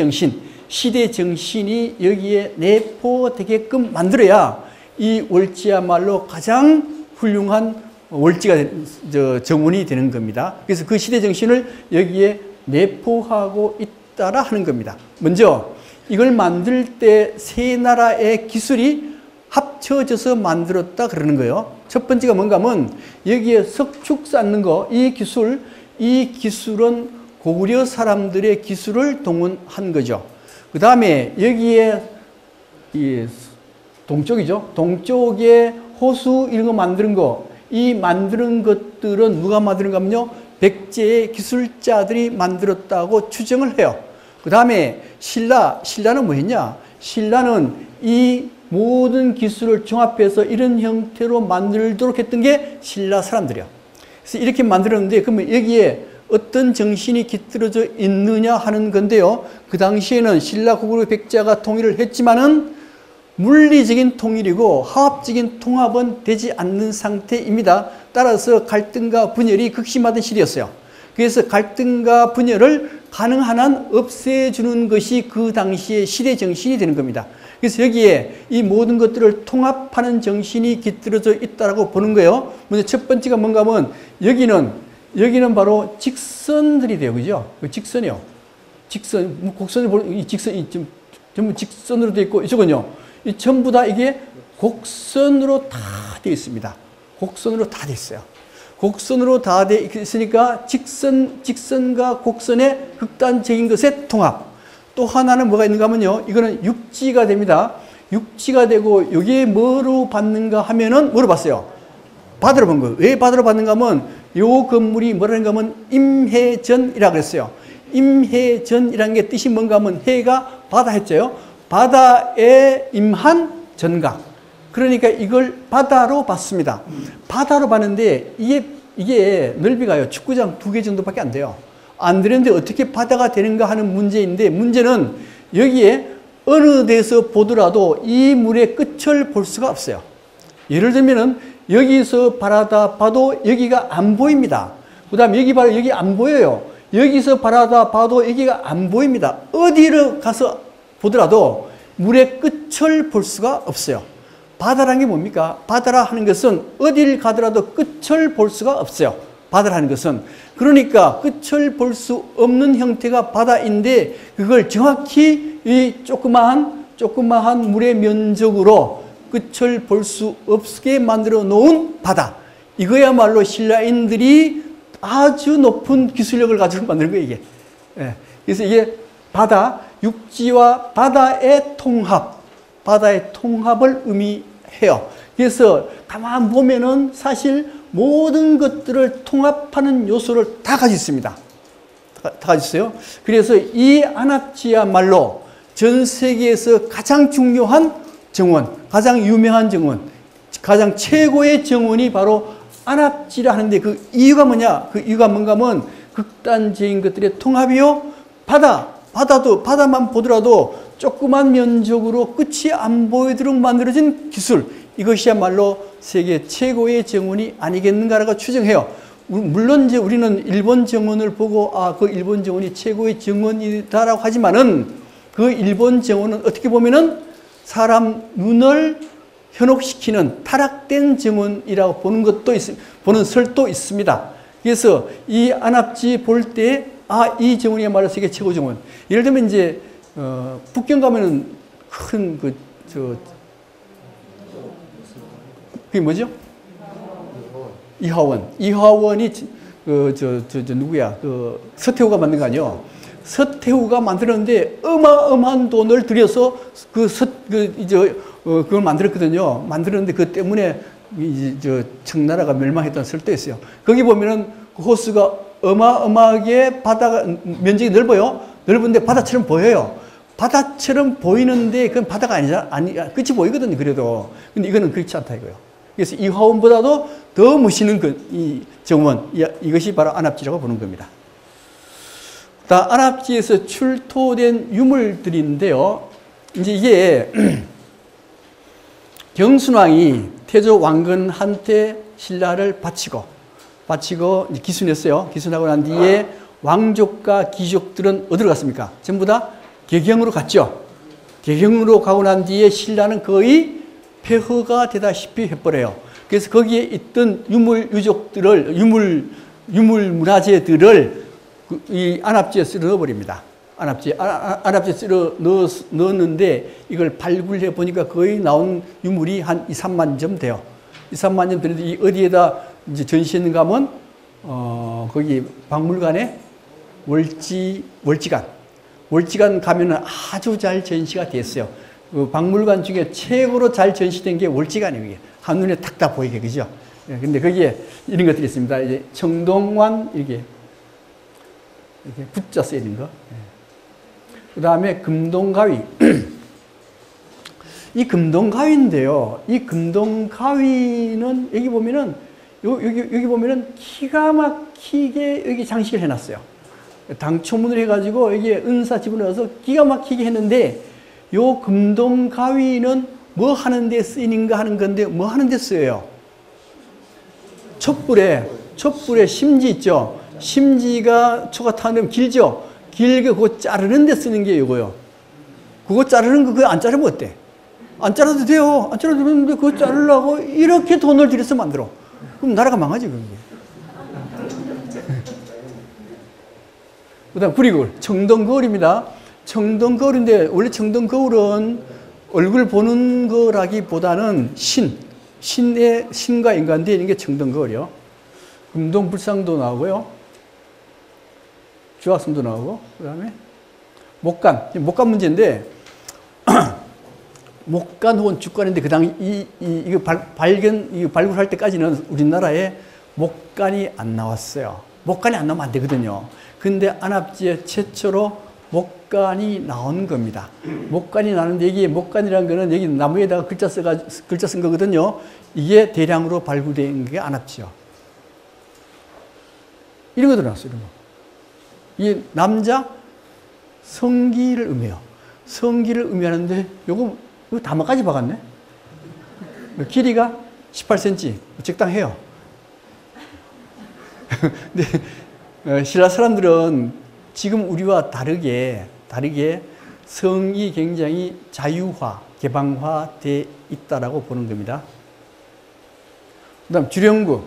정신이 여기에 내포되게끔 만들어야 이 월지야말로 가장 훌륭한 월지가 정원이 되는 겁니다. 그래서 그 시대 정신을 여기에 내포하고 있다라 하는 겁니다. 먼저 이걸 만들 때 세 나라의 기술이 합쳐져서 만들었다 그러는 거예요. 첫 번째가 뭔가 하면 여기에 석축 쌓는 거, 이 기술은 고구려 사람들의 기술을 동원한 거죠. 그 다음에 여기에 이 동쪽이죠. 동쪽에 호수 이런 거 만드는 거, 이 만드는 것들은 누가 만드는가 하면요, 백제의 기술자들이 만들었다고 추정을 해요. 그 다음에 신라는 뭐 했냐? 신라는 이 모든 기술을 종합해서 이런 형태로 만들도록 했던 게 신라 사람들이야. 그래서 이렇게 만들었는데, 그러면 여기에 어떤 정신이 깃들어져 있느냐 하는 건데요. 그 당시에는 신라 고구려 백제가 통일을 했지만은 물리적인 통일이고 화합적인 통합은 되지 않는 상태입니다. 따라서 갈등과 분열이 극심하던 시대였어요. 그래서 갈등과 분열을 가능한 한 없애주는 것이 그 당시의 시대 정신이 되는 겁니다. 그래서 여기에 이 모든 것들을 통합하는 정신이 깃들어져 있다고 보는 거예요. 먼저 첫 번째가 뭔가 하면 여기는 바로 직선들이 돼요. 그죠? 직선이요. 곡선이 전부 직선으로 되어 있고, 이쪽은요. 이 전부 다 이게 곡선으로 다 되어 있습니다. 곡선으로 다 되어 있어요. 곡선으로 다 되어 있으니까 직선과 곡선의 극단적인 것의 통합. 또 하나는 뭐가 있는가 하면요. 이거는 육지가 됩니다. 육지가 되고, 여기에 뭐로 받는가 하면은 뭐로 봤어요? 바다로 본 거예요. 왜 바다로 받는가 하면 요 건물이 뭐라는가 하면 임해전이라고 그랬어요. 임해전이라는 게 뜻이 뭔가 하면 해가 바다 했죠. 바다에 임한 전각. 그러니까 이걸 바다로 봤습니다. 바다로 봤는데 이게 넓이가요. 축구장 2개 정도밖에 안 돼요. 안 되는데 어떻게 바다가 되는가 하는 문제인데, 문제는 여기에 어느 데서 보더라도 이 물의 끝을 볼 수가 없어요. 예를 들면은 여기서 바라다 봐도 여기가 안 보입니다. 그 다음에 여기 봐도 여기 안 보여요. 여기서 바라다 봐도 여기가 안 보입니다. 어디를 가서 보더라도 물의 끝을 볼 수가 없어요. 바다라는 게 뭡니까? 바다라 하는 것은 어디를 가더라도 끝을 볼 수가 없어요. 바다라는 것은. 그러니까 끝을 볼 수 없는 형태가 바다인데 그걸 정확히 이 조그마한 물의 면적으로 끝을 볼 수 없게 만들어 놓은 바다. 이거야말로 신라인들이 아주 높은 기술력을 가지고 만든 거예요, 이게. 예. 그래서 이게 바다, 육지와 바다의 통합을 의미해요. 그래서 가만 보면은 사실 모든 것들을 통합하는 요소를 다 가지고 있습니다. 다 가지고 있어요. 그래서 이 안압지야말로 전 세계에서 가장 중요한 정원, 가장 유명한 정원, 가장 최고의 정원이 바로 안압지라 하는데 그 이유가 뭐냐? 그 이유가 뭔가 하면 극단적인 것들의 통합이요. 바다만 보더라도 조그만 면적으로 끝이 안 보이도록 만들어진 기술. 이것이야말로 세계 최고의 정원이 아니겠는가라고 추정해요. 물론 이제 우리는 일본 정원을 보고 그 일본 정원이 최고의 정원이다라고 하지만은 그 일본 정원은 어떻게 보면은 사람 눈을 현혹시키는 타락된 정원이라고 보는 설도 있습니다. 그래서 이 안압지 볼 때 이 정원이야말로 세계 최고 정원. 예를 들면 이제 북경 가면은 큰 그게 뭐죠? 이화원이 누구야? 서태후가 만든 거 아니요? 서태후가 만들었는데 어마어마한 돈을 들여서 그걸 만들었거든요. 만들었는데 그 때문에 청나라가 멸망했다는 설도 있어요. 거기 보면은 그 호수가 어마어마하게 바다가 면적이 넓어요. 넓은데 바다처럼 보여요. 바다처럼 보이는데 그건 바다가 아니야. 끝이 보이거든요. 그래도. 근데 이거는 그렇지 않다 이거예요. 그래서 이 화원보다도 더 멋있는 이 정원, 이것이 바로 안압지라고 보는 겁니다. 안압지에서 출토된 유물들인데요. 이제 이게 경순왕이 태조 왕건한테 신라를 바치고 이제 기순했어요. 기순하고 난 뒤에 왕족과 귀족들은 어디로 갔습니까? 전부 다 개경으로 갔죠. 개경으로 가고 난 뒤에 신라는 거의 폐허가 되다시피 해버려요. 그래서 거기에 있던 유물유족들을, 유물 문화재들을 이 안압지에 쓸어 넣어버립니다. 안압지에 쓸어 넣었는데 이걸 발굴해 보니까 거의 나온 유물이 한 2, 3만 점 돼요. 2, 3만 점 되는데 어디에다 이제 전시했는가 하면, 거기 박물관에 월지관 가면은 아주 잘 전시가 됐어요. 그 박물관 중에 최고로 잘 전시된 게 월지관이에요. 이게. 한눈에 탁 다 보이게, 그죠? 예, 근데 거기에 이런 것들이 있습니다. 이제 청동관, 이렇게 붙자 써 있는 거. 예. 그 다음에 금동가위. 이 금동가위인데요. 이 금동가위는 여기 보면은, 여기 보면은 기가 막히게 여기 장식을 해놨어요. 당초문을 해가지고 여기에 은사 집어넣어서 기가 막히게 했는데, 요 금동가위는 뭐 하는데 쓰이는가 하는 건데, 뭐 하는데 쓰여요? 촛불에 심지 있죠? 심지가 초가 타면 길죠? 길게 그거 자르는 데 쓰는 게 이거요. 그거 자르는 거, 그거 안 자르면 어때? 안 자르도 돼요. 안 자르도 되는데 그거 자르려고 이렇게 돈을 들여서 만들어. 그럼 나라가 망하지, 그게. 그 다음 구리거울, 청동거울입니다. 청동거울인데 원래 청동거울은 얼굴 보는 거라기보다는 신과 인간되어 있는 게 청동거울이요. 금동불상도 나오고요. 주화성도 나오고, 그 다음에 목간 문제인데, 목간 혹은 죽간인데, 그 당시 이거 발굴할 때까지는 우리나라에 목간이 안 나왔어요. 목간이 안 나오면 안 되거든요. 근데 안압지에 최초로 목간이 나온 겁니다. 목간이 나는데, 이게 목간이라는 거는 여기 나무에다가 글자 쓴 거거든요. 이게 대량으로 발굴된 게 안압지요. 이런 것도 나왔어요, 이런 거. 이게 남자 성기를 의미해요. 성기를 의미하는데 이거 다마까지 박았네. 길이가 18cm 적당해요. 근데 신라 사람들은 지금 우리와 다르게 성이 굉장히 자유화, 개방화되어 있다라고 보는 겁니다. 그다음 주령구.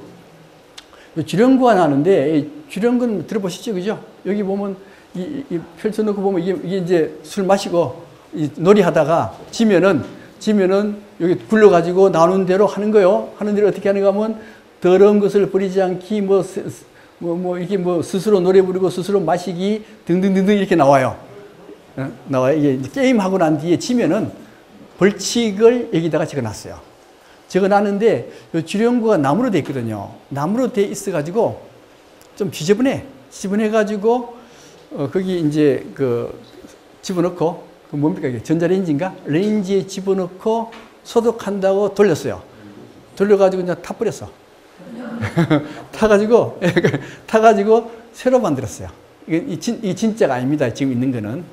주령구가 나는데 주령구는 들어보시죠, 그죠? 여기 보면 이 펼쳐놓고 보면 이게 이제 술 마시고 놀이하다가 지면은 여기 굴러가지고 나오는 대로 하는 거요. 하는 대로 어떻게 하는가 하면 더러운 것을 버리지 않기 이게 스스로 노래 부르고 스스로 마시기 등등등등 이렇게 나와요. 나와요. 이게 게임하고 난 뒤에 지면은 벌칙을 여기다가 적어놨어요. 적어놨는데 주령구가 나무로 돼 있거든요. 나무로 돼 있어가지고 좀 지저분해가지고 거기 이제 집어넣고 뭡니까 이게 전자레인지인가? 레인지에 집어넣고 소독한다고 돌렸어요. 돌려가지고 그냥 타버렸어. 타가지고 새로 만들었어요. 이 진짜가 아닙니다. 지금 있는 거는.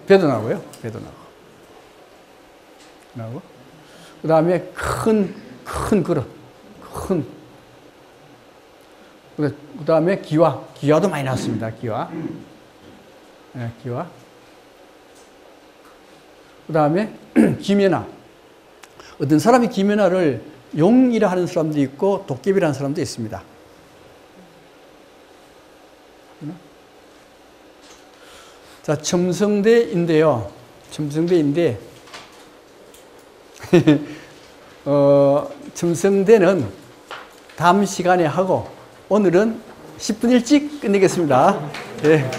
배도 나오고요. 배도 나오고. 그 다음에 큰 그릇. 그 다음에 기와도 많이 나왔습니다. 기와. 그 다음에 기면화. 어떤 사람이 기면화를 용이라 하는 사람도 있고 도깨비라는 사람도 있습니다. 자, 첨성대인데요. 첨성대인데, 첨성대는 다음 시간에 하고 오늘은 10분 일찍 끝내겠습니다. 네.